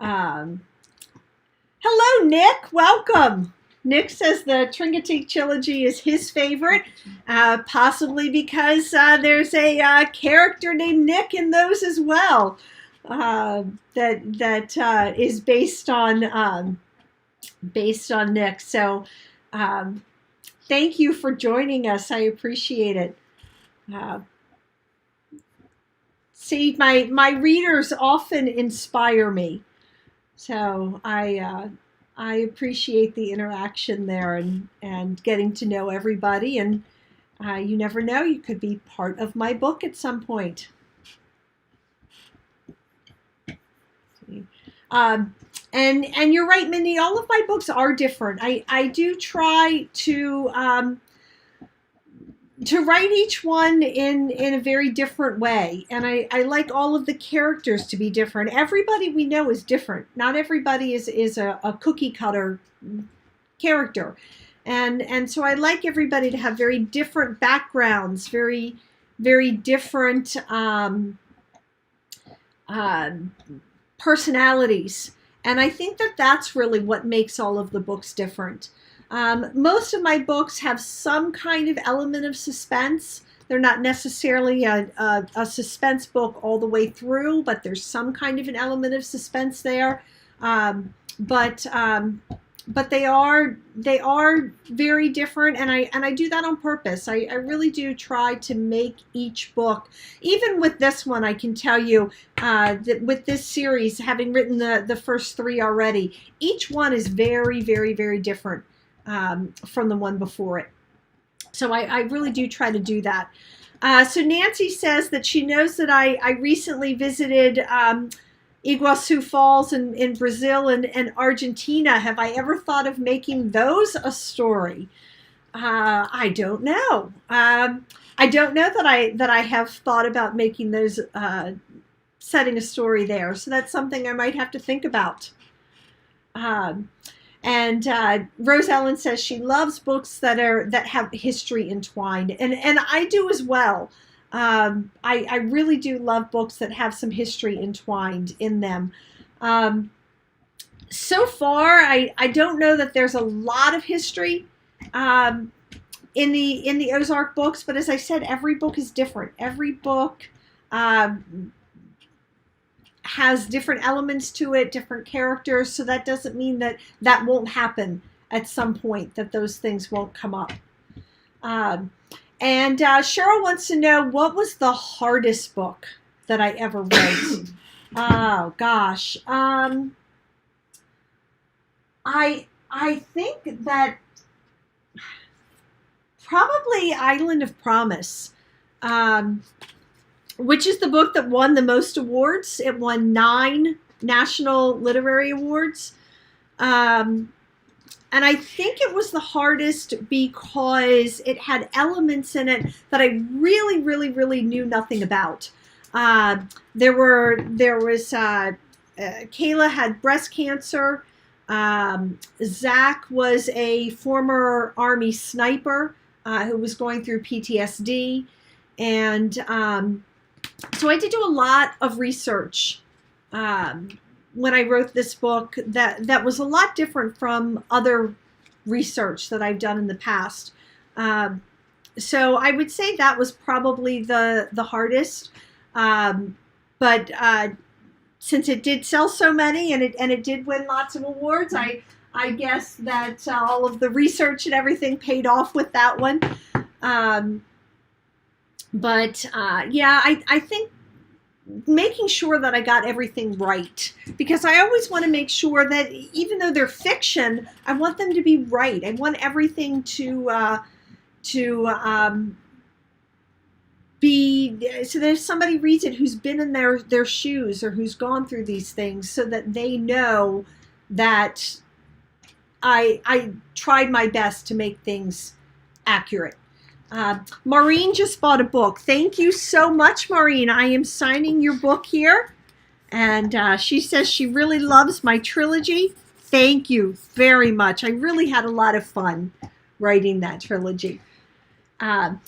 Hello, Nick. Welcome. Nick says the Trinketing trilogy is his favorite, possibly because there's a character named Nick in those as well. That is based on Nick. So thank you for joining us. I appreciate it. See, my readers often inspire me. So I appreciate the interaction there and getting to know everybody. And you never know, you could be part of my book at some point. And you're right, Mindy, all of my books are different. I do try to write each one in a very different way. And I like all of the characters to be different. Everybody we know is different. Not everybody is a cookie cutter character. And so I like everybody to have very different backgrounds, very, very different personalities. And I think that that's really what makes all of the books different. Most of my books have some kind of element of suspense. They're not necessarily a suspense book all the way through, but there's some kind of an element of suspense there. But they are very different, and I do that on purpose. I really do try to make each book, even with this one, I can tell you that with this series, having written the first 3 already, each one is very, very, very different from the one before it. So I really do try to do that. So Nancy says that she knows that I recently visited Iguazu Falls in Brazil and Argentina. Have I ever thought of making those a story? I don't know. I don't know that I have thought about making those, setting a story there. So that's something I might have to think about. And Rose Ellen says she loves books that have history entwined, and I do as well. I really do love books that have some history entwined in them. So far, I don't know that there's a lot of history in the Ozark books, but as I said, every book is different. Every book has different elements to it, different characters, so that doesn't mean that won't happen at some point, that those things won't come up. And Cheryl wants to know, what was the hardest book that I ever wrote? Oh gosh, I think that probably Island of Promise, which is the book that won the most awards. It won 9 National Literary Awards. And I think it was the hardest because it had elements in it that I really, really, really knew nothing about. There was Kayla had breast cancer. Zach was a former Army sniper who was going through PTSD. And so I did do a lot of research when I wrote this book that was a lot different from other research that I've done in the past. So I would say that was probably the hardest. But since it did sell so many and it did win lots of awards, I guess that all of the research and everything paid off with that one. But I think making sure that I got everything right, because I always want to make sure that even though they're fiction, I want them to be right. I want everything to be so that if somebody reads it who's been in their shoes or who's gone through these things, so that they know that I tried my best to make things accurate. Maureen just bought a book. Thank you so much, Maureen. I am signing your book here. And she says she really loves my trilogy. Thank you very much. I really had a lot of fun writing that trilogy. And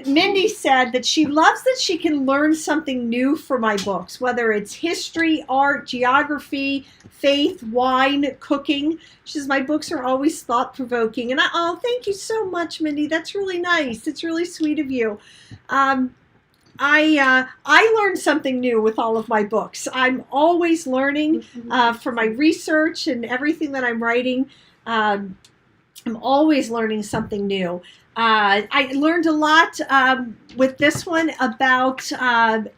Mindy said that she loves that she can learn something new from my books, whether it's history, art, geography, faith, wine, cooking. She says my books are always thought-provoking. And thank you so much, Mindy. That's really nice. It's really sweet of you. I learned something new with all of my books. I'm always learning for my research and everything that I'm writing. I'm always learning something new. I learned a lot with this one about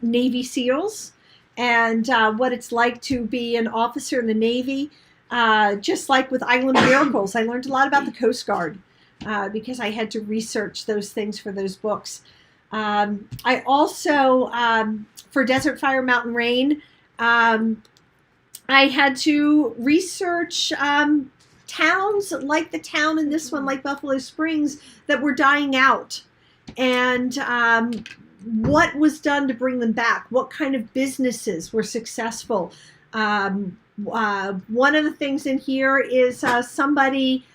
Navy SEALs and what it's like to be an officer in the Navy. Just like with Island of Miracles, I learned a lot about the Coast Guard because I had to research those things for those books. I also, for Desert Fire, Mountain Rain, I had to research towns like the town in this one, like Buffalo Springs, that were dying out, and what was done to bring them back, what kind of businesses were successful. One of the things in here is somebody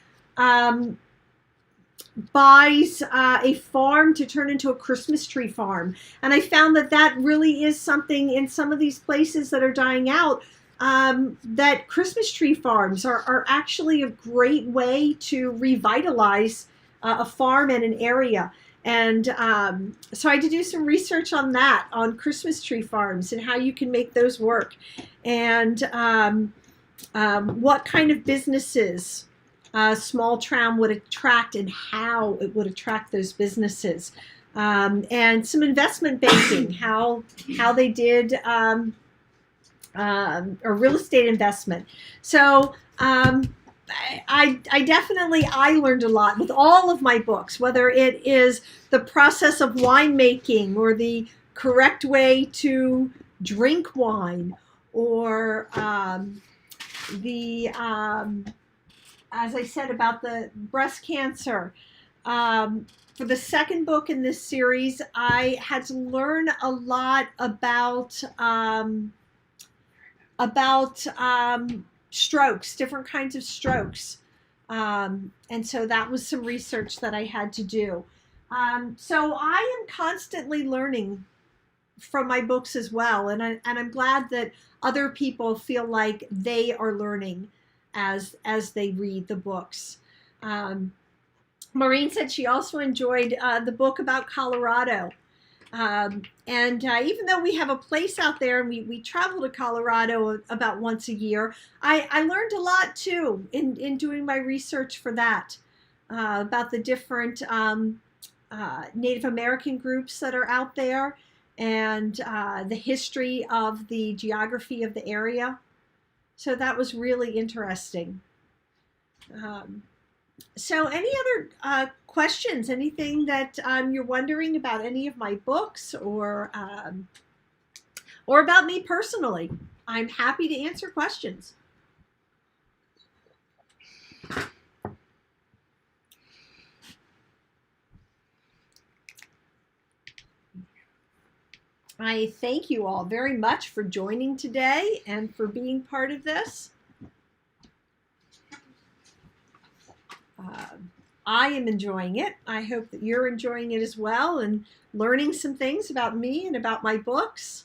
buys a farm to turn into a Christmas tree farm, and I found that really is something in some of these places that are dying out. That Christmas tree farms are actually a great way to revitalize a farm and an area. And so I had to do some research on that, on Christmas tree farms and how you can make those work, and what kind of businesses small town would attract and how it would attract those businesses, and some investment banking, how they did or real estate investment. So I definitely I learned a lot with all of my books, whether it is the process of winemaking or the correct way to drink wine, or the as I said about the breast cancer. For the second book in this series, I had to learn a lot about strokes, different kinds of strokes. And so that was some research that I had to do. So I am constantly learning from my books as well. And I'm glad that other people feel like they are learning as they read the books. Maureen said she also enjoyed the book about Colorado. And even though we have a place out there and we travel to Colorado about once a year, I learned a lot too in doing my research for that, about the different Native American groups that are out there, and the history of the geography of the area. So that was really interesting. So any other questions, anything that you're wondering about any of my books, or about me personally? I'm happy to answer questions. I thank you all very much for joining today and for being part of this. I am enjoying it. I hope that you're enjoying it as well and learning some things about me and about my books.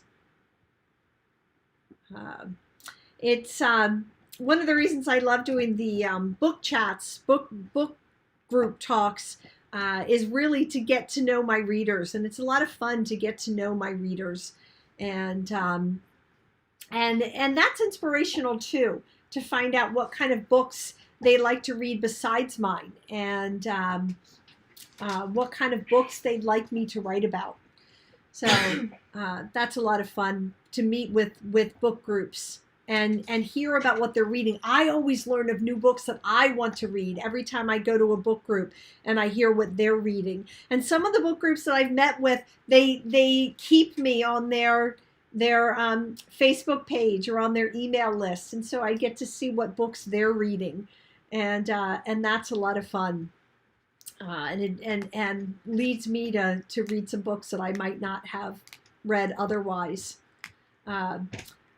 It's one of the reasons I love doing the book chats, book group talks, is really to get to know my readers, and it's a lot of fun to get to know my readers, and that's inspirational too, to find out what kind of books they like to read besides mine, and what kind of books they'd like me to write about. So that's a lot of fun to meet with book groups and hear about what they're reading. I always learn of new books that I want to read every time I go to a book group and I hear what they're reading. And some of the book groups that I've met with, they keep me on their Facebook page or on their email list, and so I get to see what books they're reading, and that's a lot of fun. And leads me to read some books that I might not have read otherwise.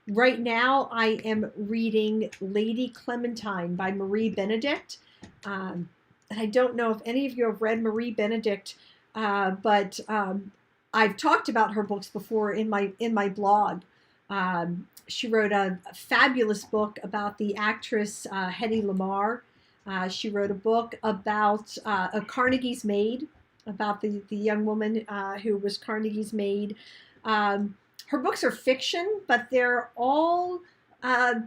Right now, I am reading Lady Clementine by Marie Benedict. And I don't know if any of you have read Marie Benedict, but I've talked about her books before in my blog. She wrote a fabulous book about the actress Hedy Lamarr. She wrote a book about a Carnegie's maid, about the young woman who was Carnegie's maid. Her books are fiction, but they're all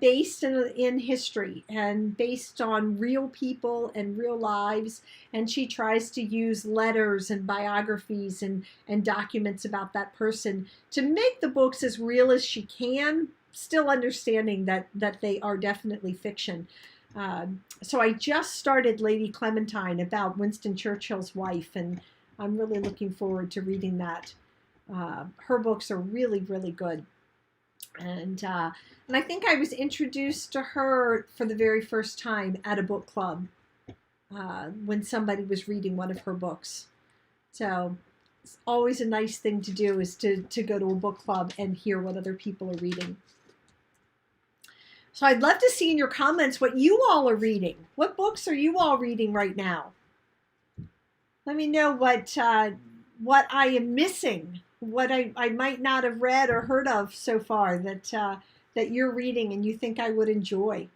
based in history and based on real people and real lives. And she tries to use letters and biographies and documents about that person to make the books as real as she can, still understanding that they are definitely fiction. So I just started Lady Clementine, about Winston Churchill's wife, and I'm really looking forward to reading that. Her books are really, really good. And I think I was introduced to her for the very first time at a book club, when somebody was reading one of her books. So it's always a nice thing to do, is to go to a book club and hear what other people are reading. So I'd love to see in your comments what you all are reading. What books are you all reading right now? Let me know what I am missing, what I might not have read or heard of so far that you're reading and you think I would enjoy.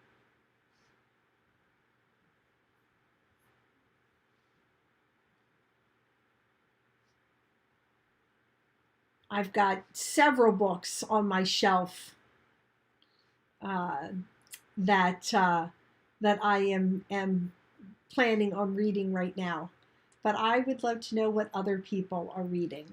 I've got several books on my shelf uh, that I am planning on reading right now. But I would love to know what other people are reading.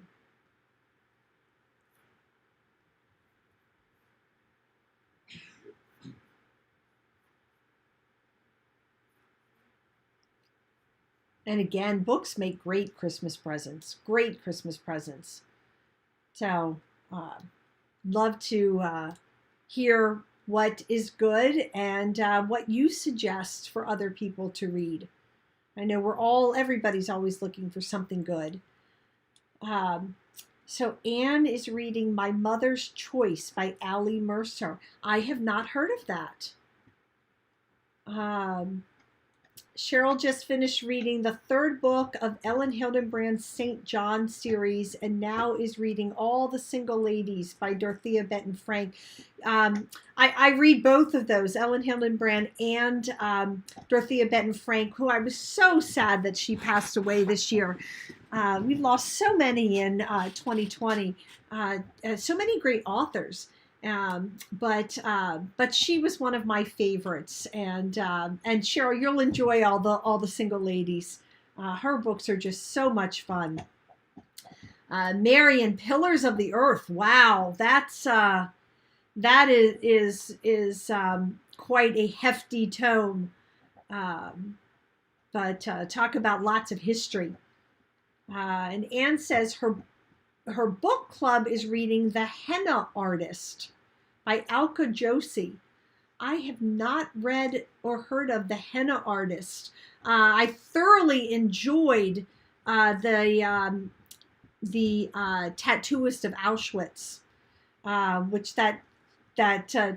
And again, books make great Christmas presents. Great Christmas presents. So, love to hear what is good and what you suggest for other people to read. I know everybody's always looking for something good. So Anne is reading My Mother's Choice by Allie Mercer. I have not heard of that. Cheryl just finished reading the third book of Ellen Hildenbrand's St. John series and now is reading All the Single Ladies by Dorothea Benton Frank. I read both of those, Ellen Hildenbrand and Dorothea Benton Frank, who I was so sad that she passed away this year. We've lost so many in 2020, so many great authors. But she was one of my favorites, and Cheryl, you'll enjoy all the single ladies. Her books are just so much fun. Marian, Pillars of the Earth. Wow, that is quite a hefty tome. But talk about lots of history. And Anne says her book club is reading The Henna Artist by Alka Joshi. I have not read or heard of The Henna Artist. I thoroughly enjoyed the Tattooist of Auschwitz, which that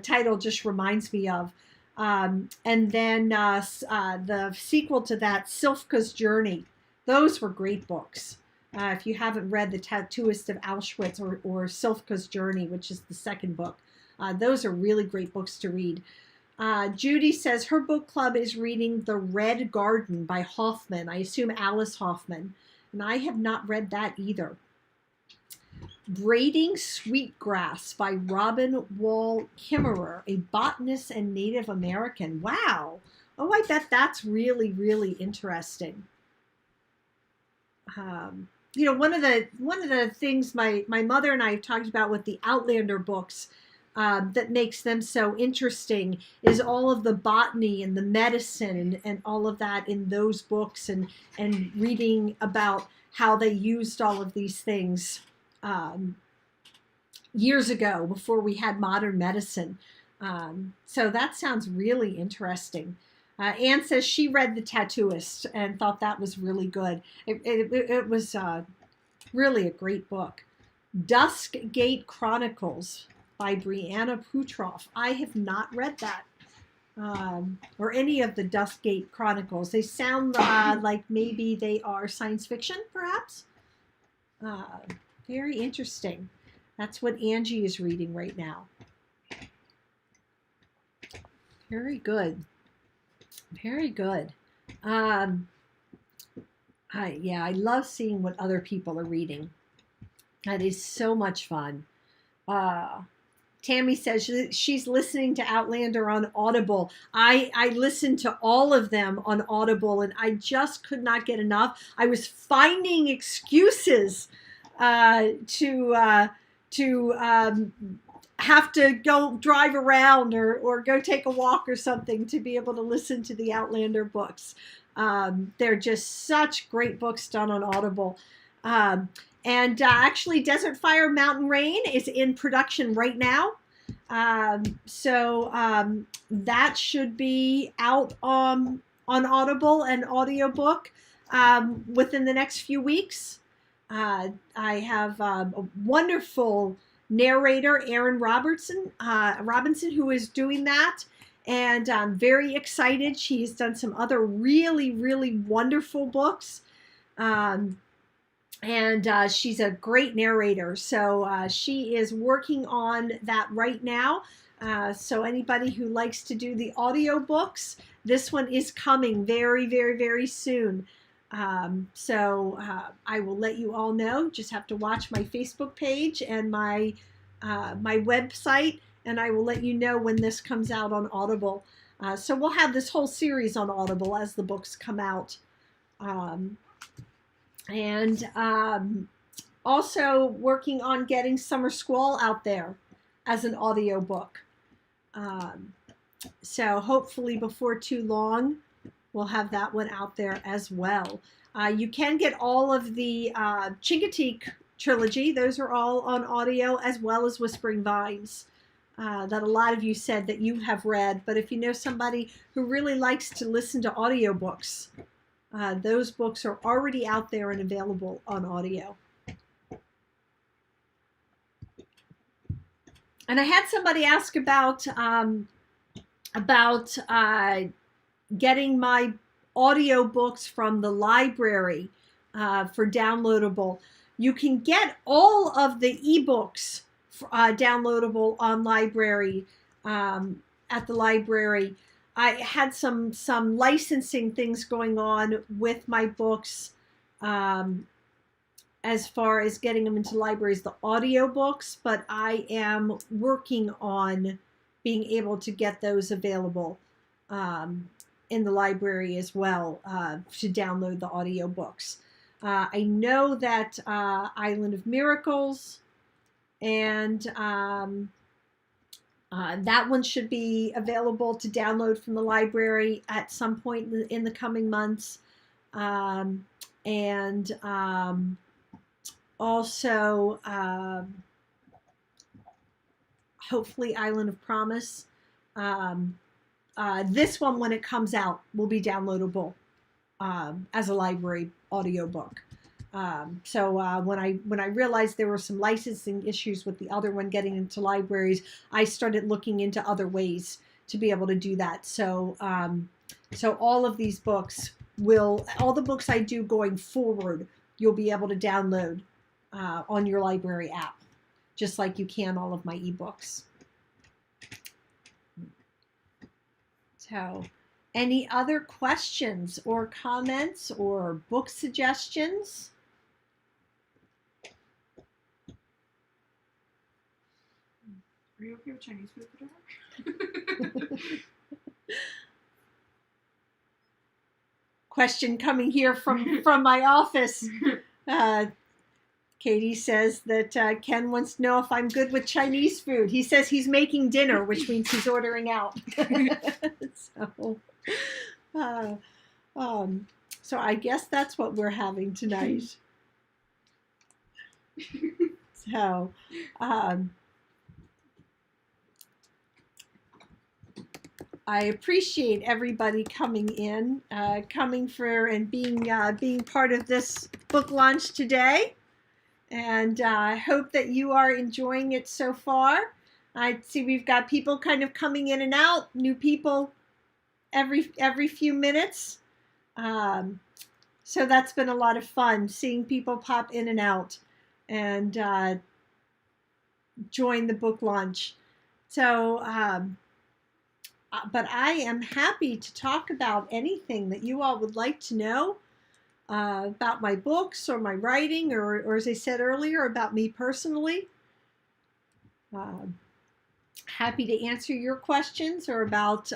title just reminds me of. And then the sequel to that, Silfka's Journey. Those were great books. If you haven't read The Tattooist of Auschwitz or Silfka's Journey, which is the second book, those are really great books to read. Judy says her book club is reading The Red Garden by Hoffman. I assume Alice Hoffman. And I have not read that either. Braiding Sweetgrass by Robin Wall Kimmerer, a botanist and Native American. Wow. Oh, I bet that's really, really interesting. One of the things my mother and I have talked about with the Outlander books that makes them so interesting is all of the botany and the medicine and all of that in those books and reading about how they used all of these things years ago before we had modern medicine. So that sounds really interesting. Anne says she read The Tattooist and thought that was really good. It was really a great book. Dusk Gate Chronicles by Brianna Putroff. I have not read that or any of the Dusk Gate Chronicles. They sound like maybe they are science fiction, perhaps. Very interesting. That's what Angie is reading right now. Very good. Very good. I love seeing what other people are reading. That is so much fun. Tammy says she's listening to Outlander on Audible. I listened to all of them on Audible, and I just could not get enough. I was finding excuses to have to go drive around or go take a walk or something to be able to listen to the Outlander books. They're just such great books done on Audible. Actually, Desert Fire Mountain Rain is in production right now. So that should be out on Audible and audiobook within the next few weeks. I have a wonderful narrator, Erin Robinson, who is doing that. And I'm very excited. She's done some other really, really wonderful books. And she's a great narrator. So she is working on that right now. So anybody who likes to do the audiobooks, this one is coming very, very, very soon. I will let you all know. Just have to watch my Facebook page and my website, and I will let you know when this comes out on Audible. So we'll have this whole series on Audible as the books come out. Also working on getting Summer Squall out there as an audiobook. So hopefully before too long, we'll have that one out there as well. You can get all of the Chincoteague trilogy. Those are all on audio, as well as Whispering Vines, that a lot of you said that you have read. But if you know somebody who really likes to listen to audiobooks, those books are already out there and available on audio. And I had somebody ask about getting my audiobooks from the library for downloadable. You can get all of the ebooks downloadable on library at the library. I had some licensing things going on with my books as far as getting them into libraries, the audiobooks, but I am working on being able to get those available in the library as well to download the audiobooks. I know that Island of Miracles and that one should be available to download from the library at some point in the coming months. Also, hopefully Island of Promise. This one, when it comes out, will be downloadable as a library audiobook. When I realized there were some licensing issues with the other one getting into libraries, I started looking into other ways to be able to do that. So all of these books all the books I do going forward, you'll be able to download on your library app, just like you can all of my ebooks. So, any other questions or comments or book suggestions? Are you okay with Chinese food for dinner? Question coming here from my office. Katie says that Ken wants to know if I'm good with Chinese food. He says he's making dinner, which means he's ordering out. So I guess that's what we're having tonight. So, I appreciate everybody coming in, coming for and being part of this book launch today. And I hope that you are enjoying it so far. I see we've got people kind of coming in and out, new people every few minutes. So that's been a lot of fun, seeing people pop in and out and join the book launch. So, but I am happy to talk about anything that you all would like to know. About my books or my writing, or as I said earlier, about me personally. Happy to answer your questions or about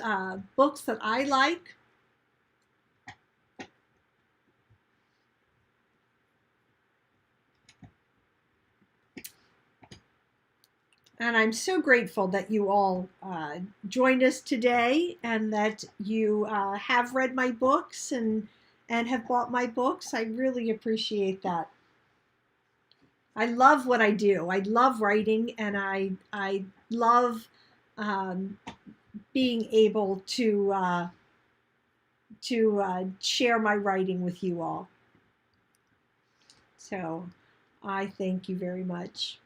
books that I like. And I'm so grateful that you all joined us today and that you have read my books and have bought my books. I really appreciate that. I love what I do. I love writing, and I love being able to share my writing with you all. So I thank you very much.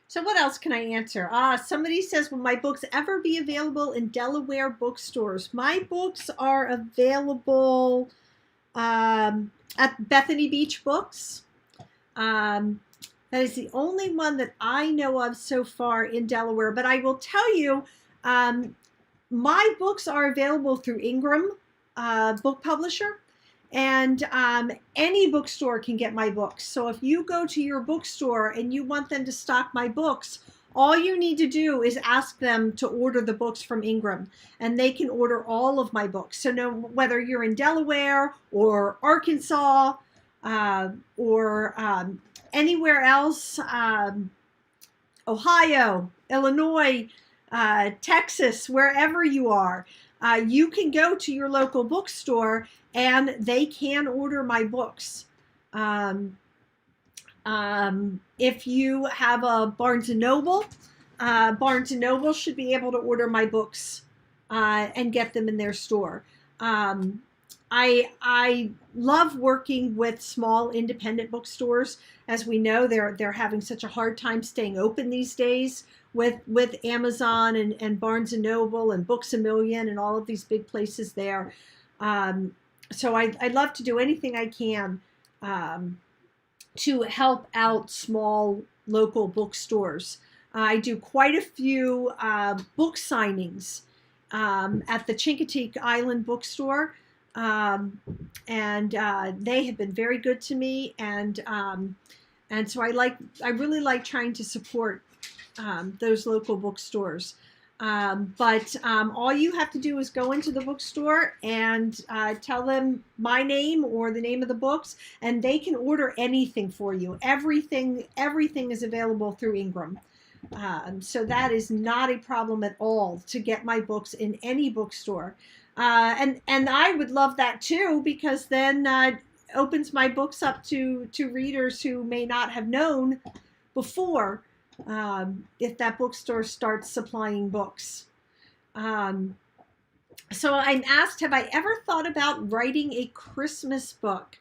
So what else can I answer? Somebody says, will my books ever be available in Delaware bookstores? My books are available at Bethany Beach Books. That is the only one that I know of so far in Delaware. But I will tell you, my books are available through Ingram Book Publisher, and any bookstore can get my books. So if you go to your bookstore and you want them to stock my books, all you need to do is ask them to order the books from Ingram, and they can order all of my books. So no, whether you're in Delaware or Arkansas or anywhere else, Ohio, Illinois, Texas, wherever you are, you can go to your local bookstore and they can order my books. If you have a Barnes & Noble, Barnes & Noble should be able to order my books and get them in their store. I love working with small independent bookstores. As we know, they're having such a hard time staying open these days with Amazon and Barnes & Noble and Books A Million and all of these big places there. So I love to do anything I can to help out small local bookstores. I do quite a few book signings at the Chincoteague Island bookstore. And they have been very good to me, and so I really like trying to support those local bookstores. But all you have to do is go into the bookstore and tell them my name or the name of the books, and they can order anything for you. Everything is available through Ingram. So that is not a problem at all to get my books in any bookstore. And I would love that too, because then opens my books up to readers who may not have known before, if that bookstore starts supplying books. So I'm asked, have I ever thought about writing a Christmas book?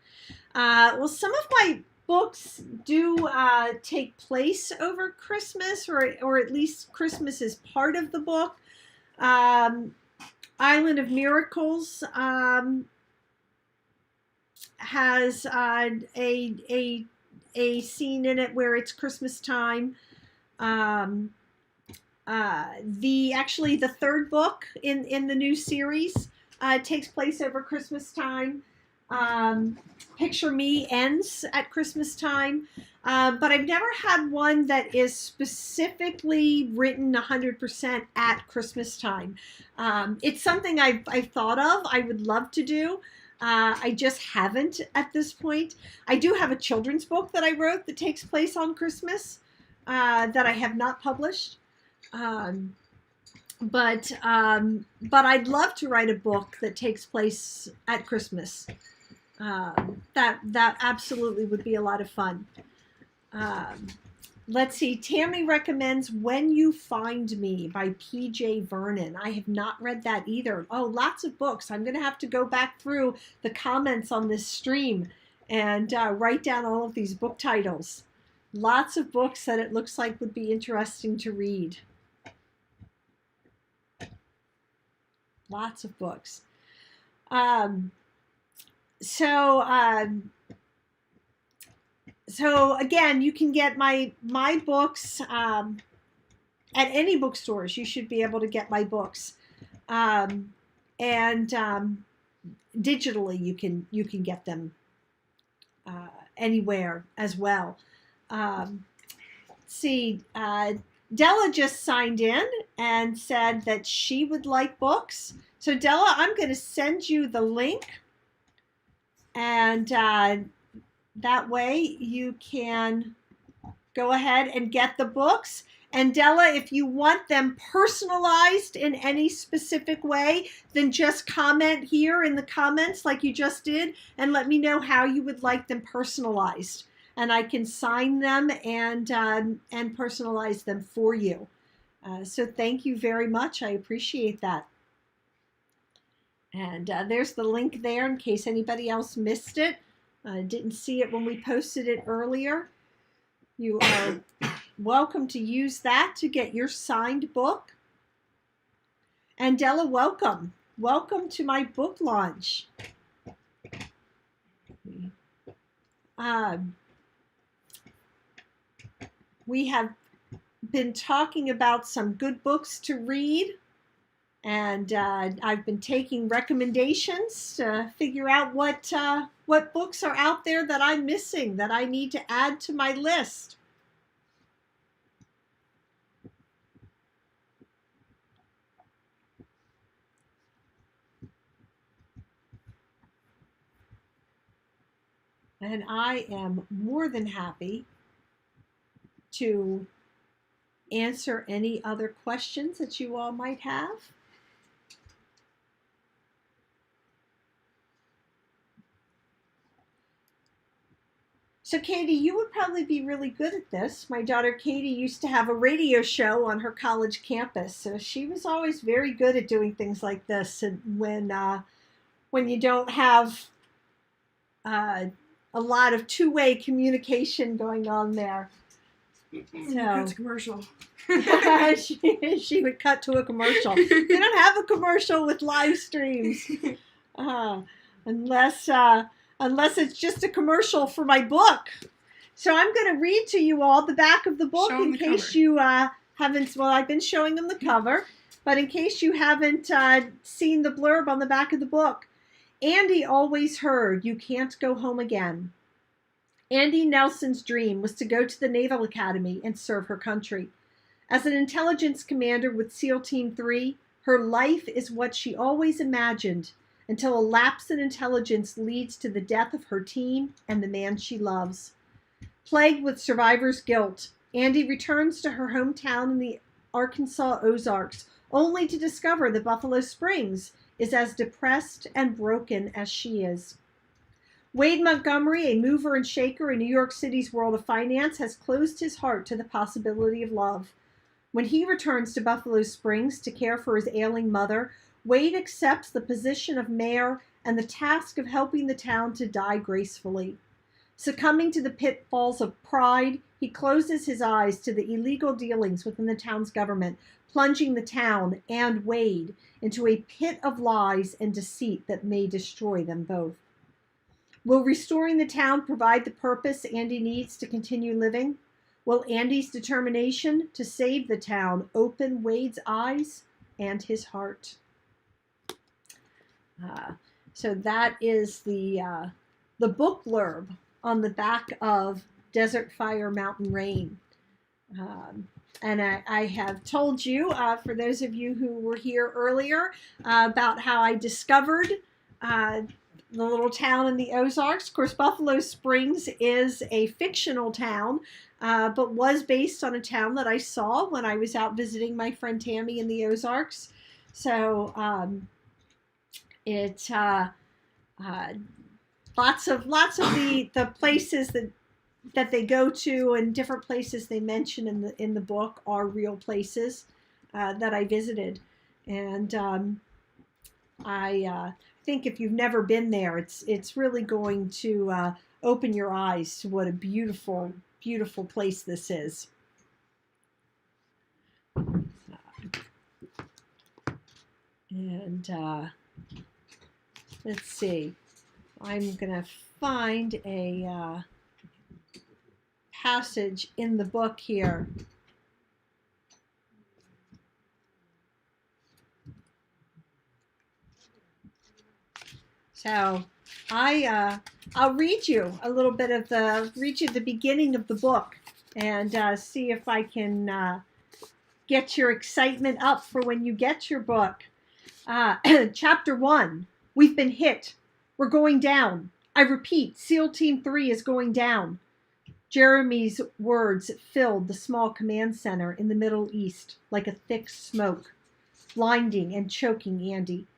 Well, some of my books do take place over Christmas, or at least Christmas is part of the book. Island of Miracles has a scene in it where it's Christmas time. The third book in the new series takes place over Christmas time. Picture Me ends at Christmas time. But I've never had one that is specifically written 100% at Christmas time. It's something I've thought of. I would love to do. I just haven't at this point. I do have a children's book that I wrote that takes place on Christmas that I have not published. But I'd love to write a book that takes place at Christmas. That absolutely would be a lot of fun. Let's see. Tammy recommends When You Find Me by P.J. Vernon. I have not read that either. Oh, lots of books. I'm going to have to go back through the comments on this stream and write down all of these book titles. Lots of books that it looks like would be interesting to read. Lots of books. So again, you can get my books at any bookstores. You should be able to get my books, and digitally you can get them anywhere as well. Let's see, Della just signed in and said that she would like books. So Della, I'm going to send you the link, and that way you can go ahead and get the books. And Della, if you want them personalized in any specific way, then just comment here in the comments like you just did and let me know how you would like them personalized. And I can sign them and personalize them for you. So thank you very much. I appreciate that. And there's the link there in case anybody else missed it. Didn't see it when we posted it earlier. You are welcome to use that to get your signed book. And Della, welcome. Welcome to my book launch. we have been talking about some good books to read, and I've been taking recommendations to figure out what books are out there that I'm missing, that I need to add to my list. And I am more than happy to answer any other questions that you all might have. So Katie, you would probably be really good at this. My daughter Katie used to have a radio show on her college campus, so she was always very good at doing things like this. And when you don't have a lot of two-way communication going on there, Cut to commercial. she would cut to a commercial. They don't have a commercial with live streams, unless it's just a commercial for my book. So I'm going to read to you all the back of the book in case you haven't. Well, I've been showing them the cover, but in case you haven't seen the blurb on the back of the book. Andy always heard, "You can't go home again." Andy Nelson's dream was to go to the Naval Academy and serve her country. As an intelligence commander with SEAL Team 3, her life is what she always imagined, until a lapse in intelligence leads to the death of her team and the man she loves. Plagued with survivor's guilt, Andy returns to her hometown in the Arkansas Ozarks, only to discover that Buffalo Springs is as depressed and broken as she is. Wade Montgomery, a mover and shaker in New York City's world of finance, has closed his heart to the possibility of love. When he returns to Buffalo Springs to care for his ailing mother, Wade accepts the position of mayor and the task of helping the town to die gracefully. Succumbing to the pitfalls of pride, he closes his eyes to the illegal dealings within the town's government, plunging the town and Wade into a pit of lies and deceit that may destroy them both. Will restoring the town provide the purpose Andy needs to continue living? Will Andy's determination to save the town open Wade's eyes and his heart? So that is the book blurb on the back of Desert Fire, Mountain Rain. And I have told you, for those of you who were here earlier, about how I discovered the little town in the Ozarks. Of course, Buffalo Springs is a fictional town, but was based on a town that I saw when I was out visiting my friend Tammy in the Ozarks. So it's lots of the places that they go to and different places they mention in the book are real places that I visited, and I think if you've never been there, it's really going to open your eyes to what a beautiful, beautiful place this is. And let's see. I'm going to find a passage in the book here. So I'll read you a little bit of the beginning of the book and see if I can get your excitement up for when you get your book. Chapter 1, we've been hit. We're going down. I repeat, SEAL Team 3 is going down. Jeremy's words filled the small command center in the Middle East like a thick smoke, blinding and choking Andy.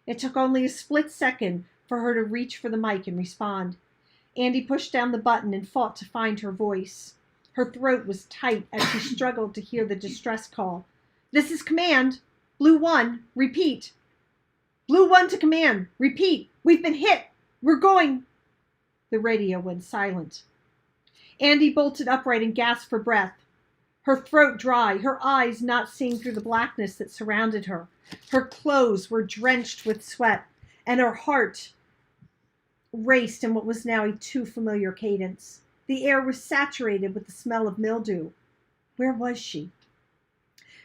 It took only a split second for her to reach for the mic and respond. Andy pushed down the button and fought to find her voice. Her throat was tight as she struggled to hear the distress call. This is command. Blue 1, repeat. Blue 1 to command. Repeat. We've been hit. We're going. The radio went silent. Andy bolted upright and gasped for breath. Her throat dry, her eyes not seeing through the blackness that surrounded her. Her clothes were drenched with sweat, and her heart raced in what was now a too familiar cadence. The air was saturated with the smell of mildew. Where was she?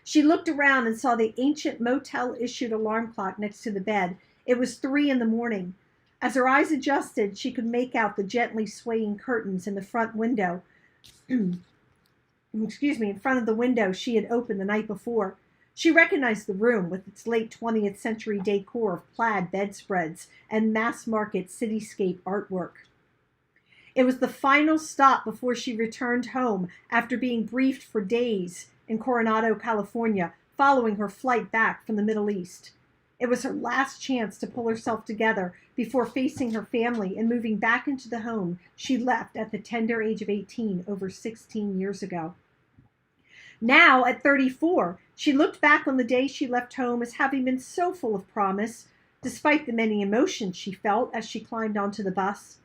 She looked around and saw the ancient motel-issued alarm clock next to the bed. It was 3 in the morning. As her eyes adjusted, she could make out the gently swaying curtains in the front window. In front of the window she had opened the night before. She recognized the room with its late 20th century decor of plaid bedspreads and mass-market cityscape artwork. It was the final stop before she returned home after being briefed for days in Coronado, California, following her flight back from the Middle East. It was her last chance to pull herself together before facing her family and moving back into the home she left at the tender age of 18 over 16 years ago. Now, at 34, she looked back on the day she left home as having been so full of promise, despite the many emotions she felt as she climbed onto the bus.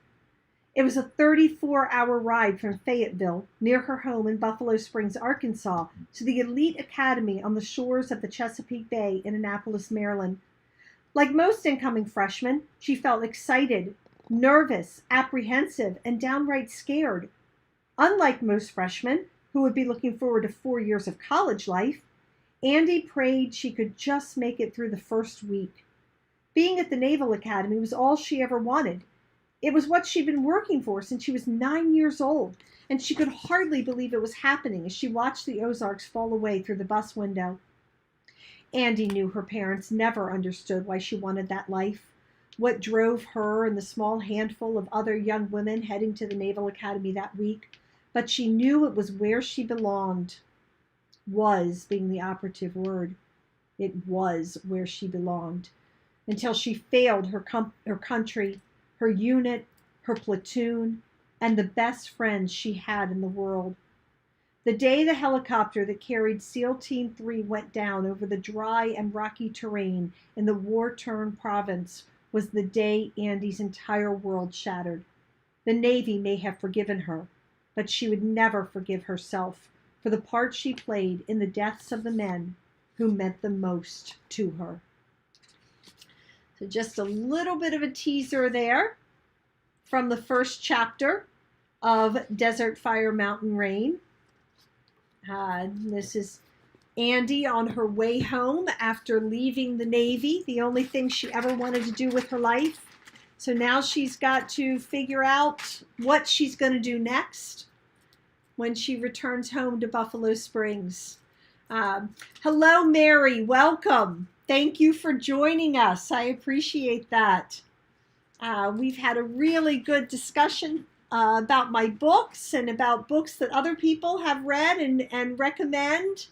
It was a 34-hour ride from Fayetteville, near her home in Buffalo Springs, Arkansas, to the elite academy on the shores of the Chesapeake Bay in Annapolis, Maryland. Like most incoming freshmen, she felt excited, nervous, apprehensive, and downright scared. Unlike most freshmen, who would be looking forward to 4 years of college life, Andy prayed she could just make it through the first week. Being at the Naval Academy was all she ever wanted. It was what she'd been working for since she was 9 years old, and she could hardly believe it was happening as she watched the Ozarks fall away through the bus window. Andy knew her parents never understood why she wanted that life, what drove her and the small handful of other young women heading to the Naval Academy that week, but she knew it was where she belonged. Was being the operative word. It was where she belonged, until she failed her country, her unit, her platoon, and the best friends she had in the world. The day the helicopter that carried SEAL Team 3 went down over the dry and rocky terrain in the war-torn province was the day Andy's entire world shattered. The Navy may have forgiven her, but she would never forgive herself for the part she played in the deaths of the men who meant the most to her. So just a little bit of a teaser there from the first chapter of Desert Fire Mountain Rain. This is Andy on her way home after leaving the Navy, the only thing she ever wanted to do with her life. So now she's got to figure out what she's going to do next when she returns home to Buffalo Springs. Hello, Mary. Welcome. Thank you for joining us. I appreciate that. We've had a really good discussion about my books and about books that other people have read and recommend.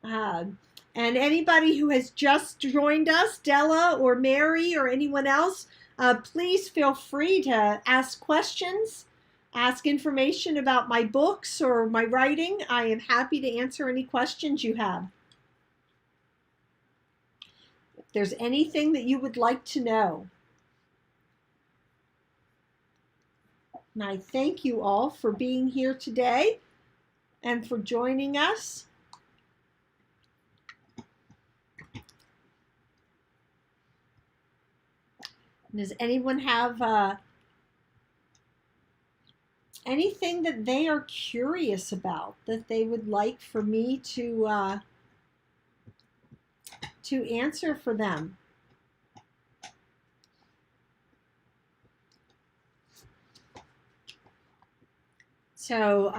And anybody who has just joined us, Della or Mary or anyone else, please feel free to ask questions, ask information about my books or my writing. I am happy to answer any questions you have. If there's anything that you would like to know. And I thank you all for being here today and for joining us. Does anyone have anything that they are curious about that they would like for me to answer for them? So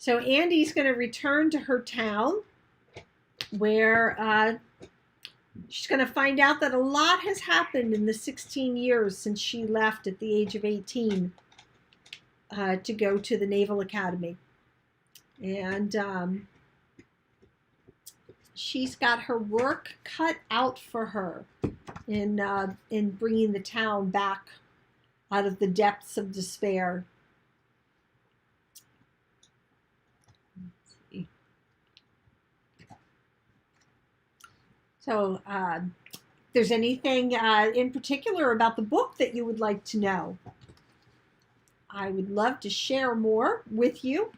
Andy's going to return to her town where she's going to find out that a lot has happened in the 16 years since she left at the age of 18 to go to the Naval Academy. And she's got her work cut out for her in bringing the town back out of the depths of despair. So if there's anything in particular about the book that you would like to know, I would love to share more with you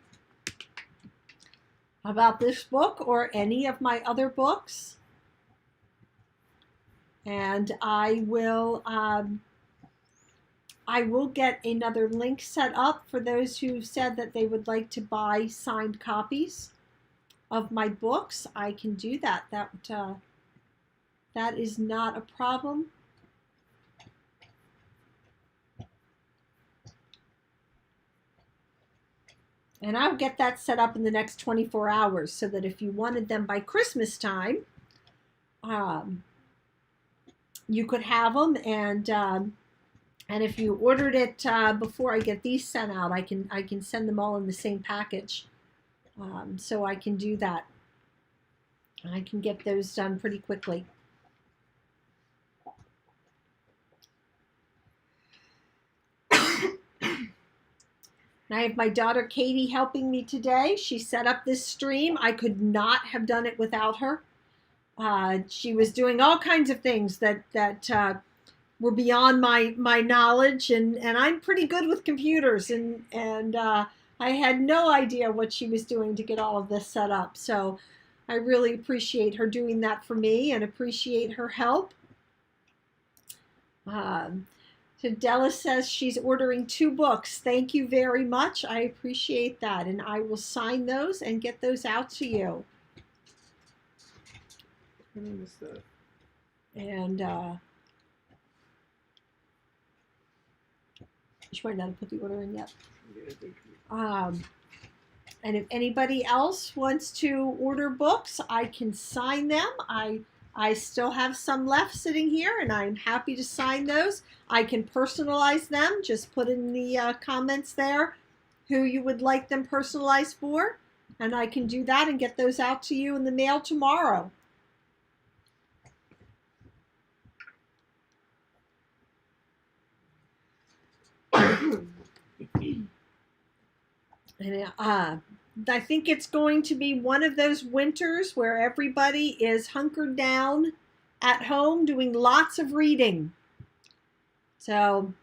about this book or any of my other books. And I will I will get another link set up for those who said that they would like to buy signed copies of my books. I can do that. That is not a problem. And I'll get that set up in the next 24 hours so that if you wanted them by Christmas time, you could have them. And if you ordered it before I get these sent out, I can send them all in the same package. So I can do that. I can get those done pretty quickly. I have my daughter Katie helping me today. She set up this stream. I could not have done it without her. She was doing all kinds of things that were beyond my knowledge, and I'm pretty good with computers, and I had no idea what she was doing to get all of this set up. So I really appreciate her doing that for me and appreciate her help. So Della says she's ordering 2 books. Thank you very much. I appreciate that. And I will sign those and get those out to you. And she might not have put the order in yet. And if anybody else wants to order books, I can sign them. I still have some left sitting here, and I'm happy to sign those. I can personalize them. Just put in the comments there who you would like them personalized for, and I can do that and get those out to you in the mail tomorrow. And I think it's going to be one of those winters where everybody is hunkered down at home doing lots of reading. So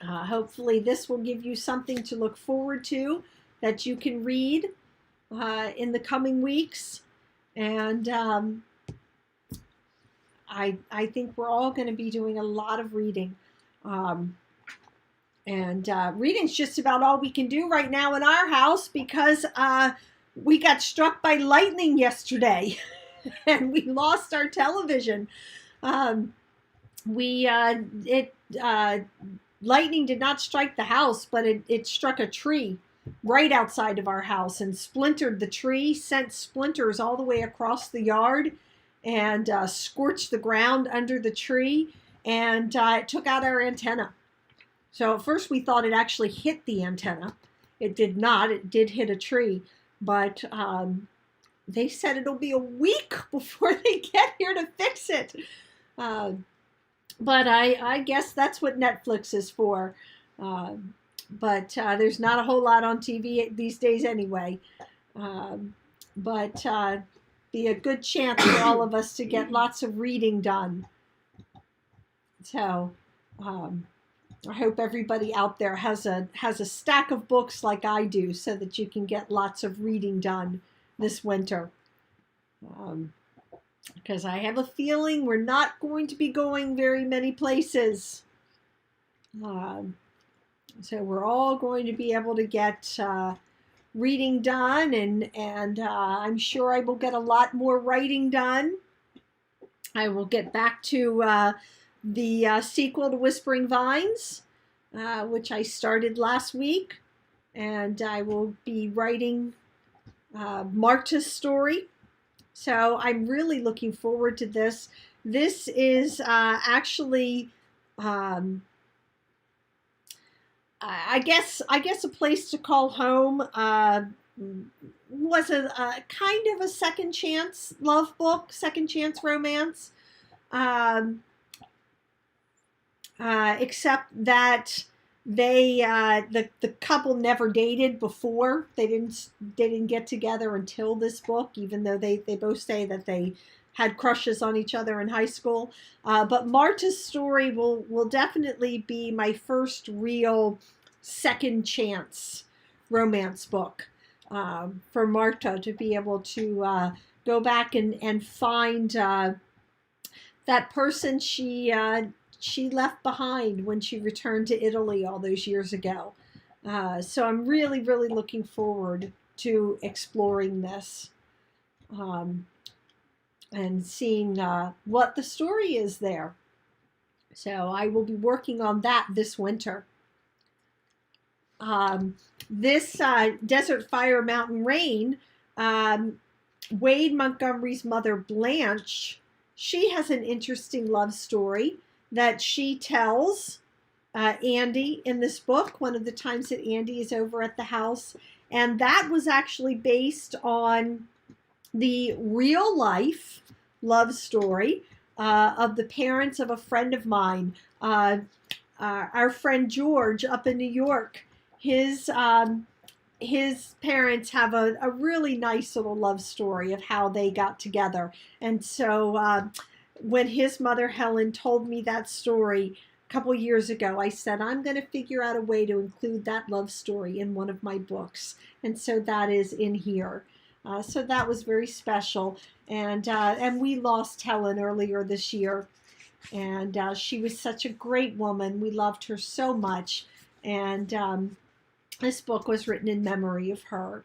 hopefully this will give you something to look forward to that you can read in the coming weeks. And I think we're all going to be doing a lot of reading. And reading's just about all we can do right now in our house because we got struck by lightning yesterday and we lost our television. Lightning did not strike the house, but it struck a tree right outside of our house and splintered the tree, sent splinters all the way across the yard, and scorched the ground under the tree, and it took out our antenna. So at first we thought it actually hit the antenna. It did not. It did hit a tree. But they said it'll be a week before they get here to fix it. But I guess that's what Netflix is for. But there's not a whole lot on TV these days anyway. But be a good chance for all of us to get lots of reading done. So I hope everybody out there has a stack of books like I do so that you can get lots of reading done this winter. Because I have a feeling we're not going to be going very many places. So we're all going to be able to get reading done, and I'm sure I will get a lot more writing done. I will get back to the sequel to Whispering Vines, which I started last week, and I will be writing Marta's story. So I'm really looking forward to this. This is actually, I guess a place to call home. Was a kind of a second chance love book, second chance romance. Except that they the couple never dated before. They didn't get together until this book, even though they both say that they had crushes on each other in high school. But Marta's story will definitely be my first real second chance romance book for Marta to be able to go back and find that person she she left behind when she returned to Italy all those years ago. So I'm really, really looking forward to exploring this and seeing what the story is there. So I will be working on that this winter. This Desert Fire Mountain Rain, Wade Montgomery's mother, Blanche, she has an interesting love story that she tells Andy in this book, one of the times that Andy is over at the house. And that was actually based on the real life love story of the parents of a friend of mine, our friend George up in New York. His parents have a really nice little love story of how they got together. And so when his mother Helen told me that story a couple years ago, I said, I'm going to figure out a way to include that love story in one of my books. And so that is in here. So that was very special. And we lost Helen earlier this year. And she was such a great woman. We loved her so much. And this book was written in memory of her.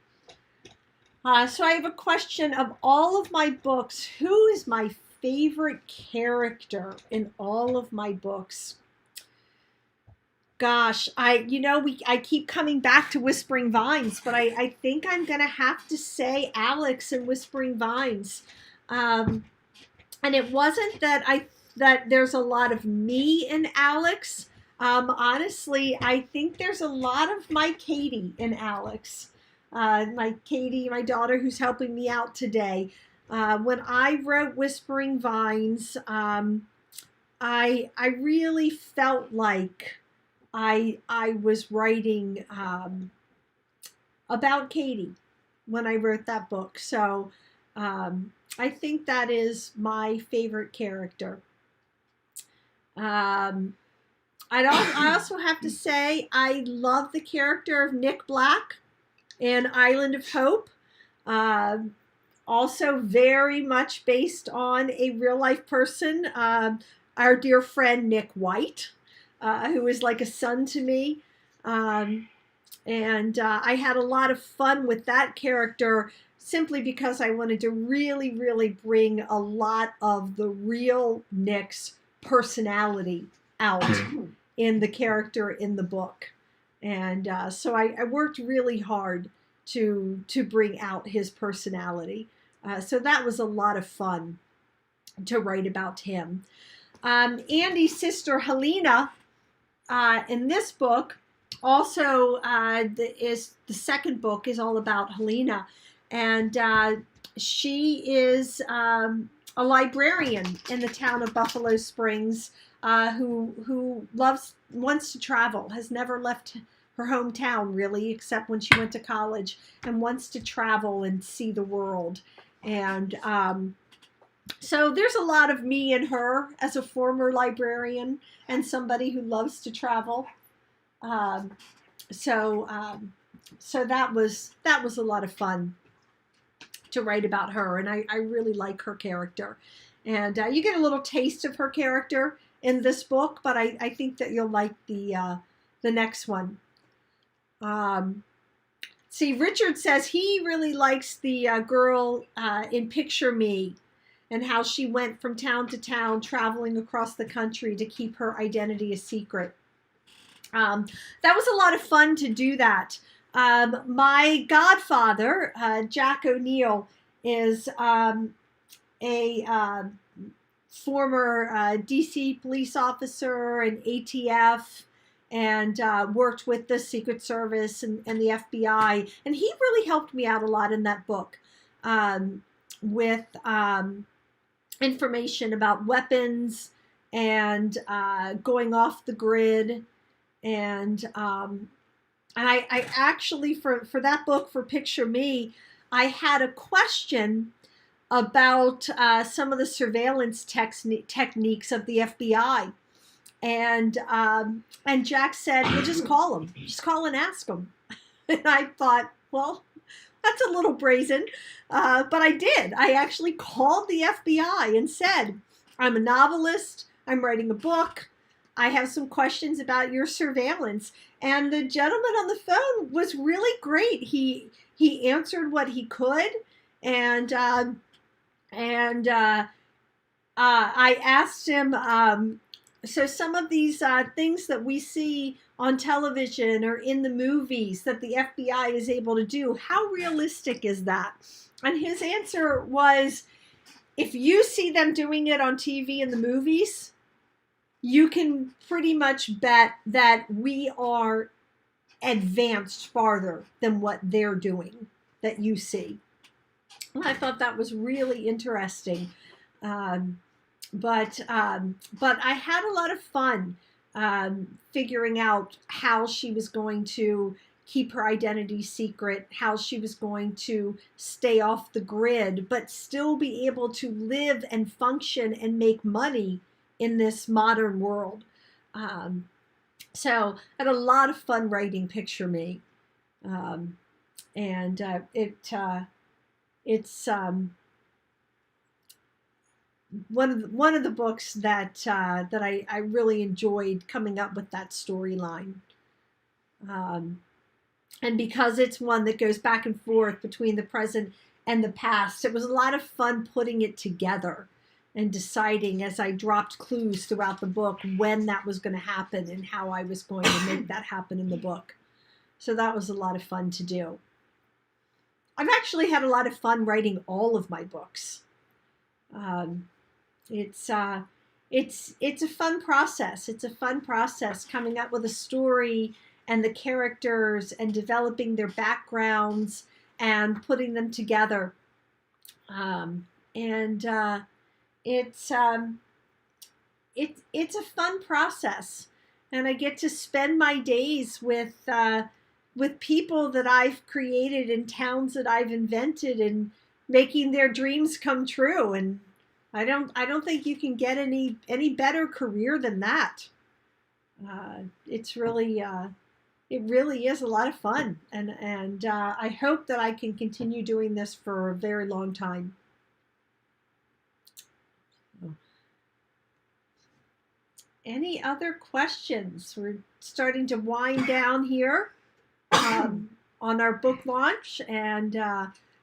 So I have a question. Of all of my books, who is my favorite character in all of my books? Gosh, I keep coming back to Whispering Vines, but I think I'm going to have to say Alex in Whispering Vines. And it wasn't that there's a lot of me in Alex. Honestly, I think there's a lot of my Katie in Alex. My Katie, my daughter, who's helping me out today. When I wrote Whispering Vines, I really felt like I was writing about Katie when I wrote that book. So I think that is my favorite character. I also have to say I love the character of Nick Black in Island of Hope. Also very much based on a real life person, our dear friend Nick White, who is like a son to me. And I had a lot of fun with that character simply because I wanted to really, really bring a lot of the real Nick's personality out in the character in the book. And so I worked really hard to bring out his personality. So that was a lot of fun to write about him. Andy's sister Helena in this book also the second book is all about Helena, and she is a librarian in the town of Buffalo Springs who wants to travel, has never left her hometown really, except when she went to college, and wants to travel and see the world. And so there's a lot of me and her as a former librarian and somebody who loves to travel. So that was a lot of fun to write about her, and I really like her character. And you get a little taste of her character in this book, but I think that you'll like the next one. See, Richard says he really likes the girl in Picture Me, and how she went from town to town traveling across the country to keep her identity a secret. That was a lot of fun to do that. My godfather, Jack O'Neill, is a former DC police officer and ATF, and worked with the Secret Service and the FBI. And he really helped me out a lot in that book with information about weapons and going off the grid. And I actually, for that book, for Picture Me, I had a question about some of the surveillance techniques of the FBI. And Jack said, well, just call him. Just call and ask him. And I thought, well, that's a little brazen. But I did. I actually called the FBI and said, I'm a novelist. I'm writing a book. I have some questions about your surveillance. And the gentleman on the phone was really great. He answered what he could, and I asked him. So some of these things that we see on television or in the movies that the FBI is able to do, how realistic is that? And his answer was, if you see them doing it on TV in the movies, you can pretty much bet that we are advanced farther than what they're doing that you see. And I thought that was really interesting. But I had a lot of fun figuring out how she was going to keep her identity secret, how she was going to stay off the grid, but still be able to live and function and make money in this modern world. So I had a lot of fun writing Picture Me. And it's one of the books that I really enjoyed coming up with that storyline. And because it's one that goes back and forth between the present and the past, it was a lot of fun putting it together and deciding, as I dropped clues throughout the book, when that was going to happen and how I was going to make that happen in the book. So that was a lot of fun to do. I've actually had a lot of fun writing all of my books. It's a fun process. It's a fun process coming up with a story and the characters and developing their backgrounds and putting them together. It's a fun process, and I get to spend my days with people that I've created and towns that I've invented and making their dreams come true. And I don't think you can get any better career than that. It's really it really is a lot of fun, and I hope that I can continue doing this for a very long time. Any other questions? We're starting to wind down here on our book launch, and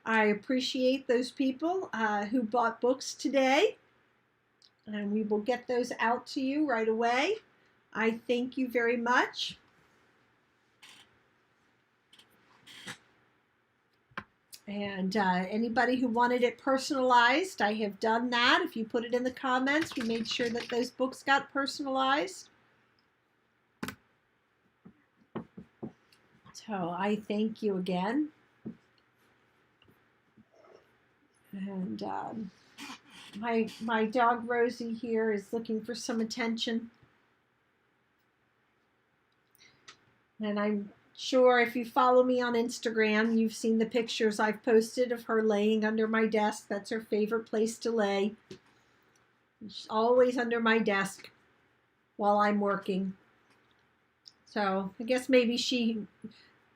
I appreciate those people who bought books today, and we will get those out to you right away. I thank you very much. And anybody who wanted it personalized, I have done that. If you put it in the comments, we made sure that those books got personalized. So I thank you again. And my dog Rosie here is looking for some attention. And I'm sure if you follow me on Instagram, you've seen the pictures I've posted of her laying under my desk. That's her favorite place to lay. She's always under my desk while I'm working. So I guess maybe she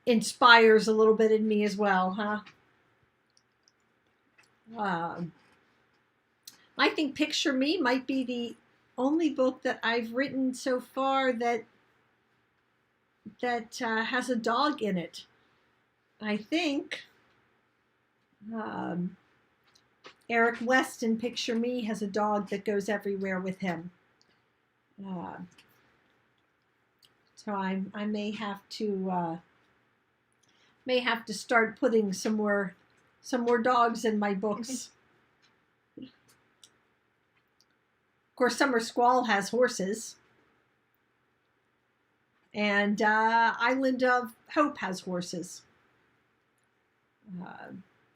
inspires a little bit in me as well, huh? I think Picture Me might be the only book that I've written so far that has a dog in it. I think Eric West in Picture Me has a dog that goes everywhere with him. So I may have to start putting some more dogs in my books. Of course, Summer Squall has horses. And Island of Hope has horses.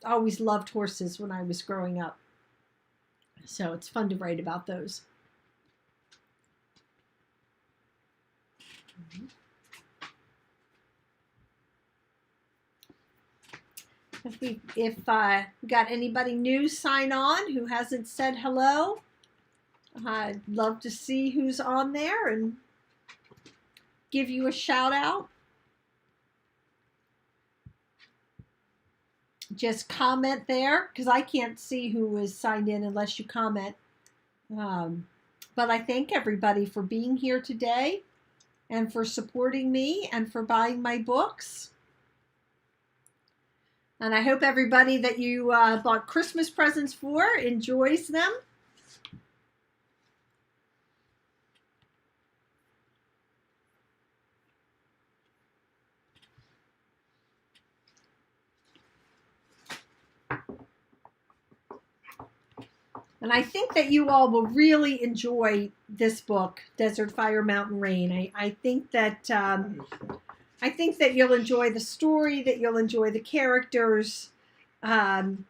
Always loved horses when I was growing up. So it's fun to write about those. If got anybody new sign on who hasn't said hello, I'd love to see who's on there and give you a shout out. Just comment there because I can't see who is signed in unless you comment. But I thank everybody for being here today and for supporting me and for buying my books. And I hope everybody that you bought Christmas presents for enjoys them. And I think that you all will really enjoy this book, Desert Fire, Mountain Rain. I think that you'll enjoy the story, that you'll enjoy the characters, and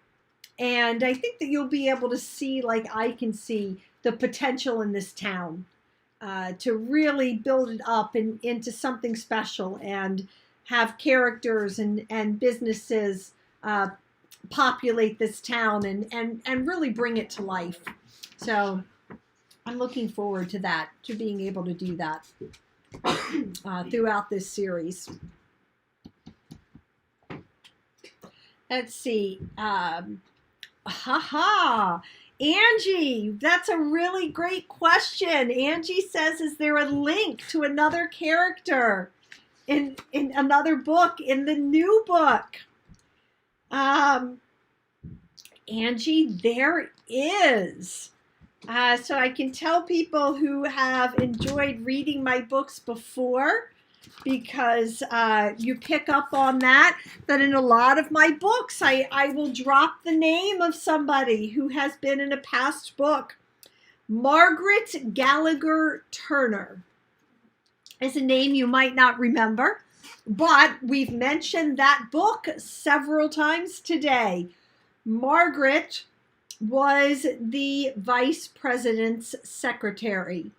I think that you'll be able to see, like I can see, the potential in this town to really build it up into something special and have characters and businesses populate this town and really bring it to life. So I'm looking forward to that, to being able to do that throughout this series. Let's see. Angie, that's a really great question. Angie says, is there a link to another character in another book, in the new book? Angie, there is. So I can tell people who have enjoyed reading my books before, because you pick up on that in a lot of my books, I will drop the name of somebody who has been in a past book. Margaret Gallagher Turner is a name you might not remember, but we've mentioned that book several times today. Margaret was the vice president's secretary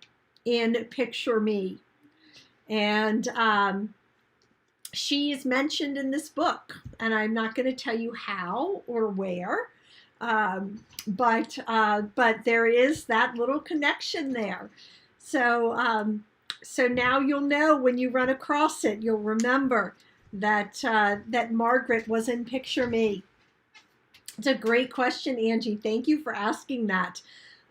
in Picture Me. And she is mentioned in this book. And I'm not going to tell you how or where, but there is that little connection there. So now you'll know when you run across it, you'll remember that Margaret was in Picture Me. It's a great question, Angie. Thank you for asking that.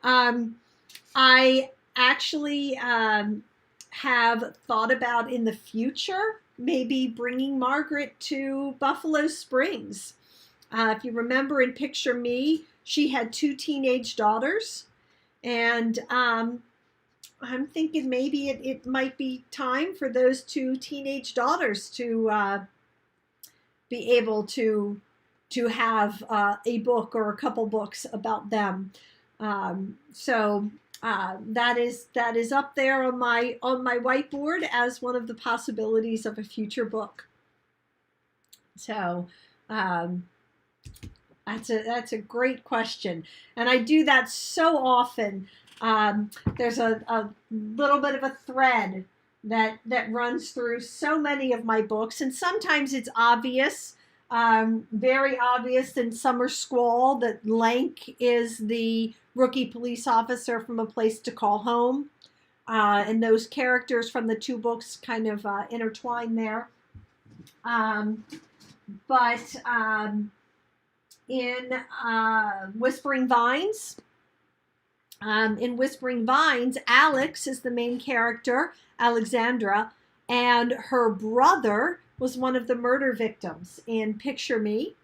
I actually have thought about in the future maybe bringing Margaret to Buffalo Springs. If you remember in Picture Me, she had 2 teenage daughters, and I'm thinking maybe it might be time for those 2 teenage daughters to be able to have a book or a couple books about them. So that is up there on my whiteboard as one of the possibilities of a future book. So that's a great question, and I do that so often. There's a little bit of a thread that runs through so many of my books, and sometimes it's obvious. Very obvious in Summer Squall that Lank is the rookie police officer from A Place to Call Home. And those characters from the 2 books kind of intertwine there. But in Whispering Vines, Alex is the main character, Alexandra, and her brother was one of the murder victims in Picture Me.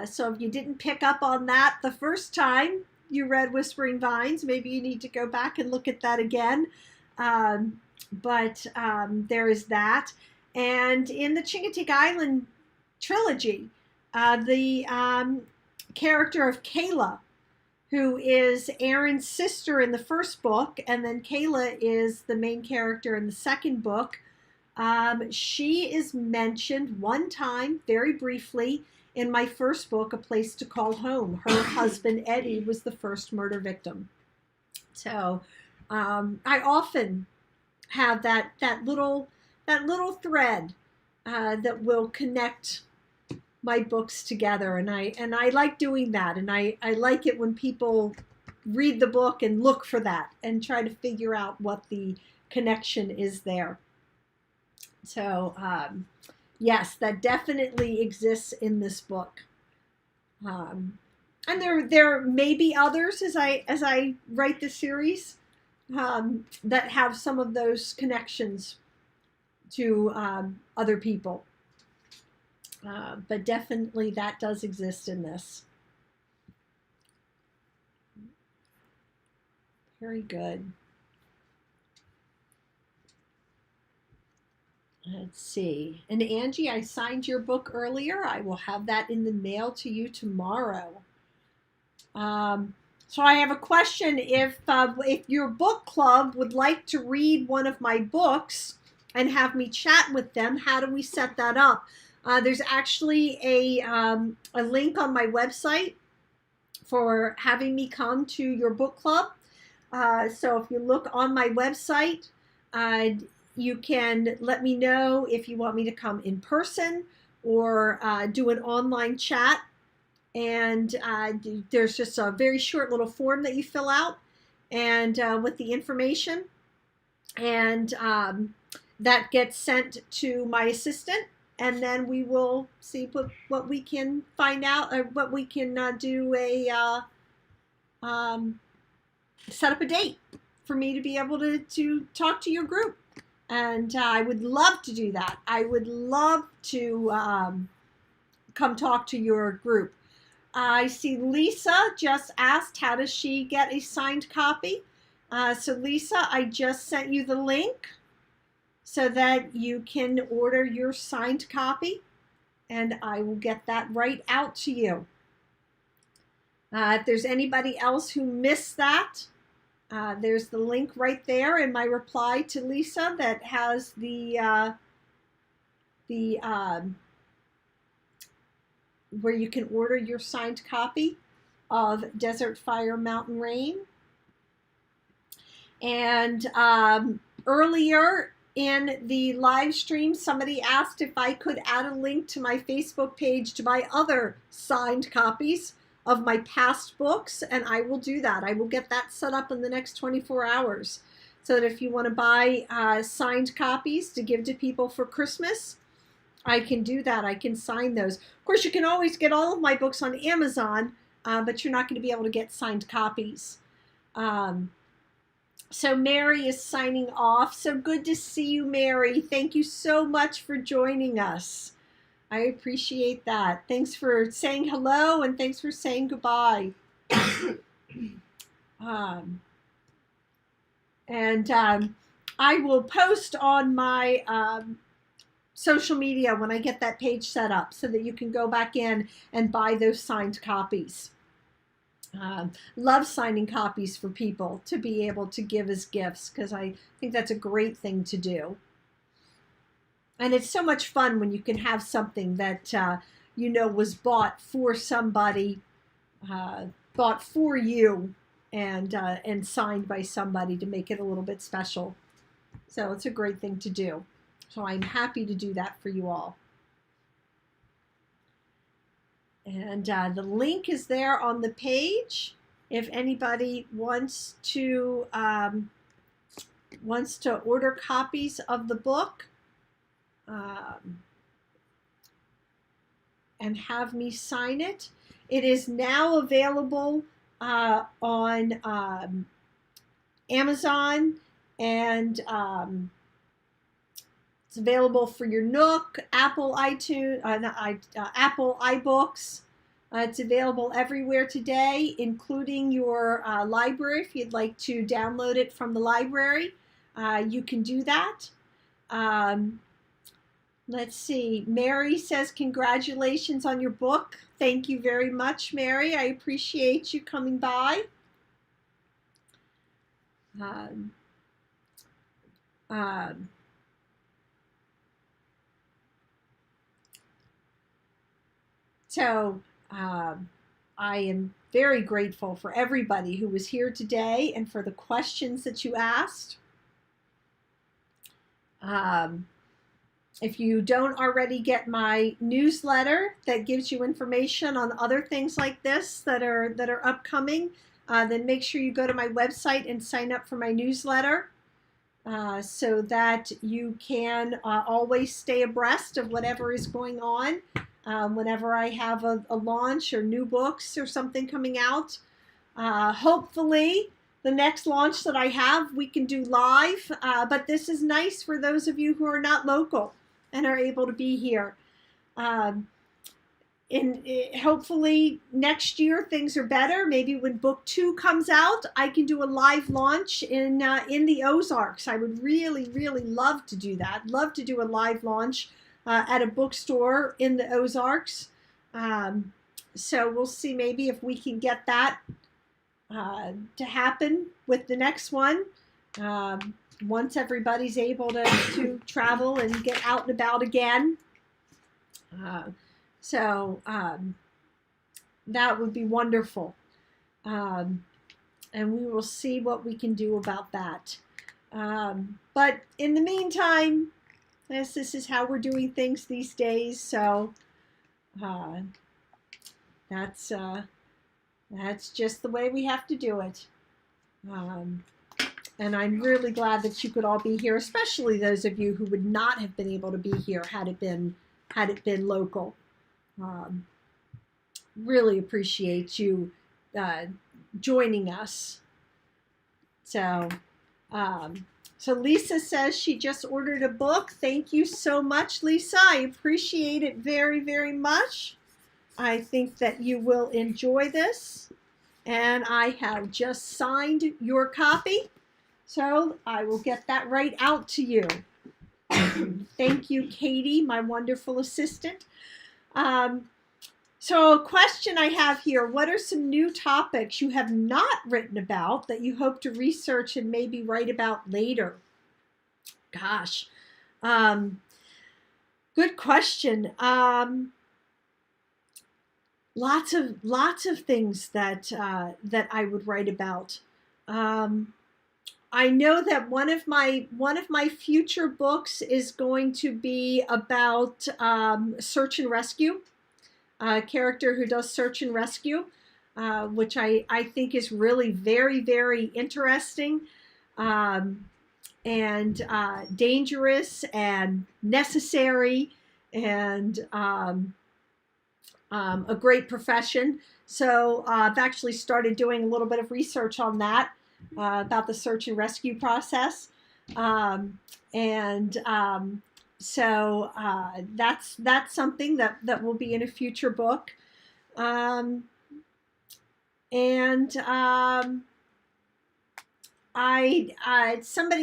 So if you didn't pick up on that the first time you read Whispering Vines, maybe you need to go back and look at that again. But there is that. And in the Chincoteague Island trilogy, the character of Kayla, who is Aaron's sister in the first book, and then Kayla is the main character in the second book. She is mentioned one time, very briefly, in my first book, A Place to Call Home. Her husband, Eddie, was the first murder victim. So I often have that little thread that will connect my books together, and I like doing that, and I like it when people read the book and look for that and try to figure out what the connection is there. So yes, that definitely exists in this book, and there may be others as I write the series. that have some of those connections to other people. But definitely that does exist in this. Very good. Let's see. And Angie, I signed your book earlier. I will have that in the mail to you tomorrow. So I have a question. If your book club would like to read one of my books and have me chat with them, how do we set that up? There's actually a link on my website for having me come to your book club. So if you look on my website, you can let me know if you want me to come in person or do an online chat. And there's just a very short little form that you fill out and with the information. And that gets sent to my assistant. And then we will see what we can find out, or what we can do set up a date for me to be able to talk to your group. And I would love to do that. I would love to come talk to your group. I see Lisa just asked, how does she get a signed copy? So Lisa, I just sent you the link so that you can order your signed copy, and I will get that right out to you. If there's anybody else who missed that, there's the link right there in my reply to Lisa that has where you can order your signed copy of Desert Fire Mountain Rain. And earlier in the live stream, somebody asked if I could add a link to my Facebook page to buy other signed copies of my past books, and I will do that. I will get that set up in the next 24 hours so that if you want to buy signed copies to give to people for Christmas, I can do that. I can sign those. Of course, you can always get all of my books on Amazon, but you're not going to be able to get signed copies. So Mary is signing off. So good to see you, Mary. Thank you so much for joining us. I appreciate that. Thanks for saying hello, and thanks for saying goodbye. I will post on my social media when I get that page set up so that you can go back in and buy those signed copies. Love signing copies for people to be able to give as gifts, because I think that's a great thing to do. And it's so much fun when you can have something that was bought for somebody, bought for you, and signed by somebody to make it a little bit special. So it's a great thing to do. So I'm happy to do that for you all. And the link is there on the page if anybody wants to order copies of the book and have me sign it. It is now available on Amazon, and it's available for your Nook, Apple iTunes, Apple iBooks. It's available everywhere today, including your library. If you'd like to download it from the library, you can do that. Let's see. Mary says, congratulations on your book. Thank you very much, Mary. I appreciate you coming by. So I am very grateful for everybody who was here today and for the questions that you asked. If you don't already get my newsletter that gives you information on other things like this that are upcoming, then make sure you go to my website and sign up for my newsletter so that you can always stay abreast of whatever is going on. Whenever I have a launch or new books or something coming out. Hopefully the next launch that I have, we can do live, but this is nice for those of you who are not local and are able to be here. Hopefully next year things are better. Maybe when book 2 comes out, I can do a live launch in the Ozarks. I would really, really love to do that. Love to do a live launch at a bookstore in the Ozarks. So we'll see maybe if we can get that to happen with the next one. Once everybody's able to travel and get out and about again. So that would be wonderful. And we will see what we can do about that. But in the meantime, this is how we're doing things these days. So that's just the way we have to do it. And I'm really glad that you could all be here, especially those of you who would not have been able to be here had it been local. Really appreciate you joining us. So Lisa says she just ordered a book. Thank you so much, Lisa. I appreciate it very, very much. I think that you will enjoy this. And I have just signed your copy. So I will get that right out to you. Thank you, Katie, my wonderful assistant. So a question I have here, what are some new topics you have not written about that you hope to research and maybe write about later? Gosh, good question. Lots of things that I would write about. I know that one of my future books is going to be about search and rescue. A character who does search and rescue, which I think is really very, very interesting and dangerous and necessary and a great profession. So I've actually started doing a little bit of research on that, about the search and rescue process. So that's something that will be in a future book. Somebody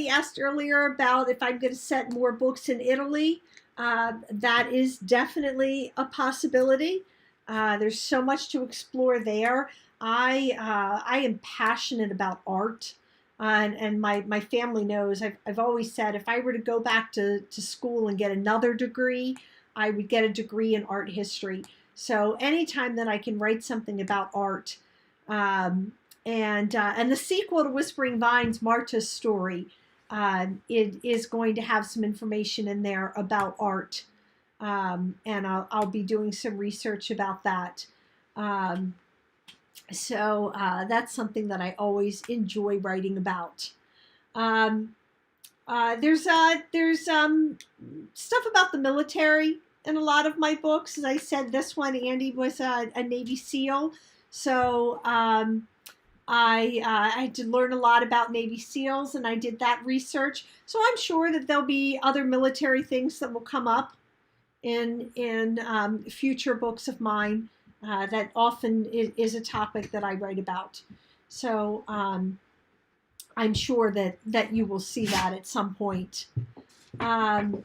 asked earlier about if I'm going to set more books in Italy. That is definitely a possibility. There's so much to explore there. I am passionate about art. And my family knows I've always said if I were to go back to school and get another degree, I would get a degree in art history. So anytime that I can write something about art, and the sequel to Whispering Vines, Marta's story, it is going to have some information in there about art, and I'll be doing some research about that. So that's something that I always enjoy writing about. There's stuff about the military in a lot of my books. As I said, this one, Andy was a Navy SEAL. So I had to learn a lot about Navy SEALs, and I did that research. So I'm sure that there'll be other military things that will come up in future books of mine. That often is a topic that I write about. So I'm sure that you will see that at some point. Someone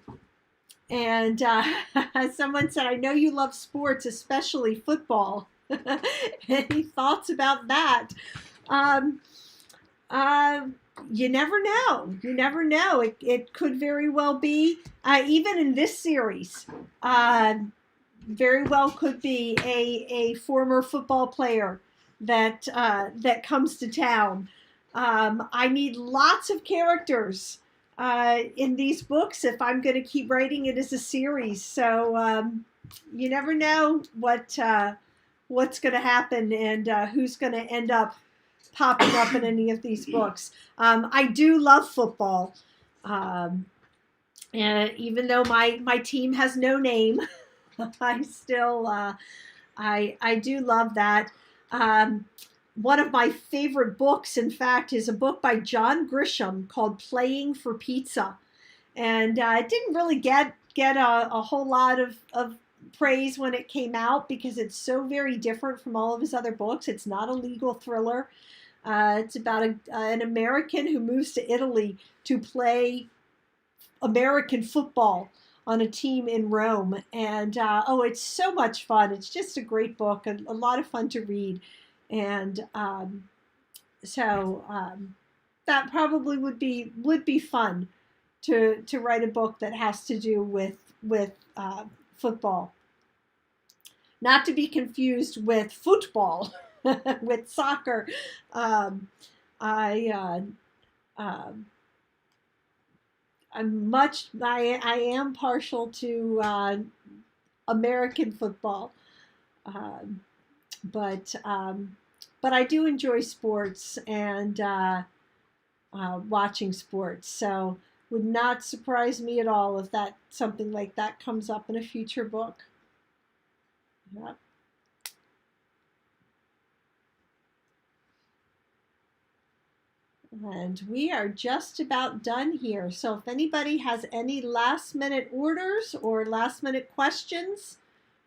said, I know you love sports, especially football. Any thoughts about that? You never know. You never know. It could very well be, even in this series, very well could be a former football player that comes to town. I need lots of characters in these books if I'm going to keep writing it as a series. So you never know what's going to happen and who's going to end up popping up in any of these books. I do love football, and even though my team has no name. I still, I do love that. one of my favorite books, in fact, is a book by John Grisham called Playing for Pizza. And it didn't really get a whole lot of praise when it came out because it's so very different from all of his other books. It's not a legal thriller. It's about an American who moves to Italy to play American football on a team in Rome. And it's so much fun. It's just a great book, a lot of fun to read. And that probably would be fun to write a book that has to do with football. Not to be confused with football, with soccer. I am partial to American football, but I do enjoy sports and watching sports. So would not surprise me at all if that something like that comes up in a future book. Yep. And we are just about done here. So if anybody has any last minute orders or last minute questions,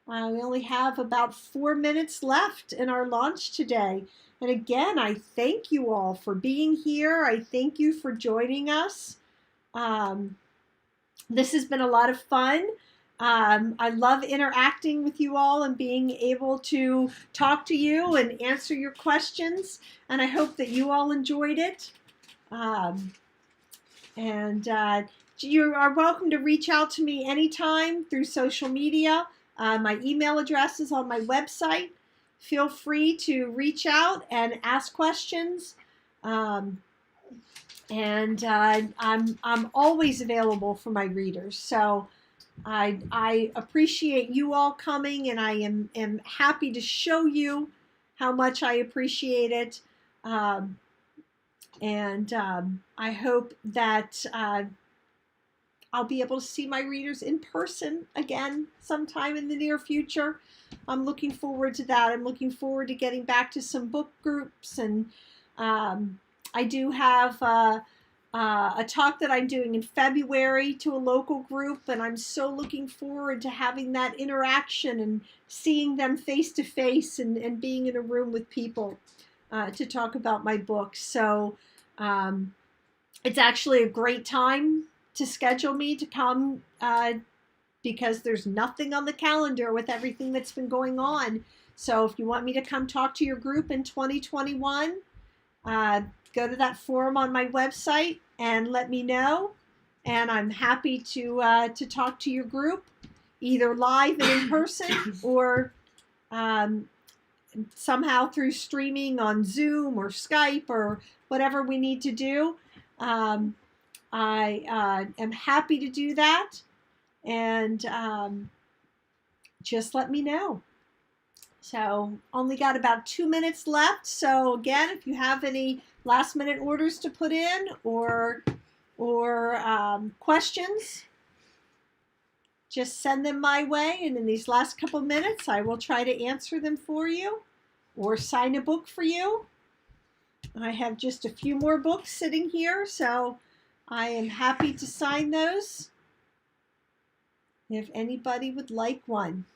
we only have about 4 minutes left in our launch today. And again, I thank you all for being here. I thank you for joining us. This has been a lot of fun. I love interacting with you all and being able to talk to you and answer your questions. And I hope that you all enjoyed it. You are welcome to reach out to me anytime through social media. My email address is on my website. Feel free to reach out and ask questions. I'm always available for my readers. So I appreciate you all coming, and I am happy to show you how much I appreciate it. I hope that I'll be able to see my readers in person again sometime in the near future. I'm looking forward to that. I'm looking forward to getting back to some book groups, and I do have a talk that I'm doing in February to a local group, and I'm so looking forward to having that interaction and seeing them face to face and being in a room with people to talk about my books. So it's actually a great time to schedule me to come because there's nothing on the calendar with everything that's been going on. So if you want me to come talk to your group in 2021, go to that forum on my website and let me know. And I'm happy to talk to your group, either live and in person or somehow through streaming on Zoom or Skype or whatever we need to do. I am happy to do that. And just let me know. So only got about 2 minutes left. So again, if you have any last minute orders to put in or questions, just send them my way. And in these last couple minutes, I will try to answer them for you or sign a book for you. I have just a few more books sitting here, so I am happy to sign those if anybody would like one.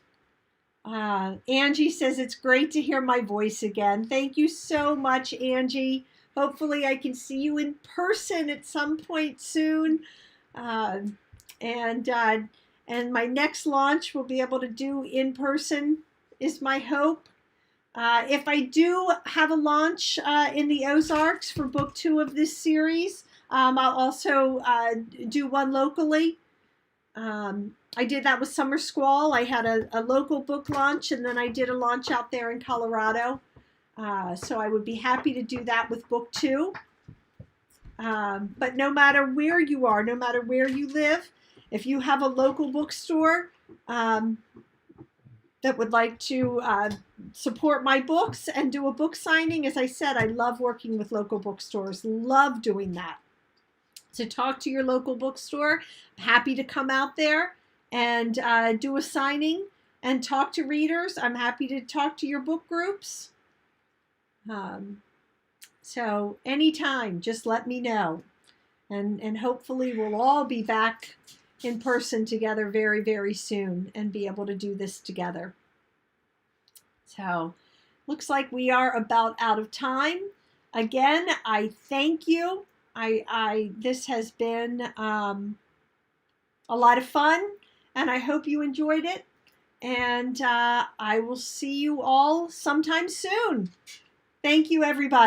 Angie says it's great to hear my voice again. Thank you so much, Angie. Hopefully I can see you in person at some point soon. And my next launch we'll be able to do in person is my hope. If I do have a launch in the Ozarks for book 2 of this series, I'll also do one locally. I did that with Summer Squall. I had a local book launch, and then I did a launch out there in Colorado. So I would be happy to do that with book 2. But no matter where you are, no matter where you live, if you have a local bookstore that would like to support my books and do a book signing, as I said, I love working with local bookstores. Love doing that. So talk to your local bookstore. I'm happy to come out there and do a signing and talk to readers. I'm happy to talk to your book groups. So anytime, just let me know. And hopefully we'll all be back in person together very, very soon and be able to do this together. So looks like we are about out of time. Again, I thank you. This has been a lot of fun, and I hope you enjoyed it. And I will see you all sometime soon. Thank you, everybody.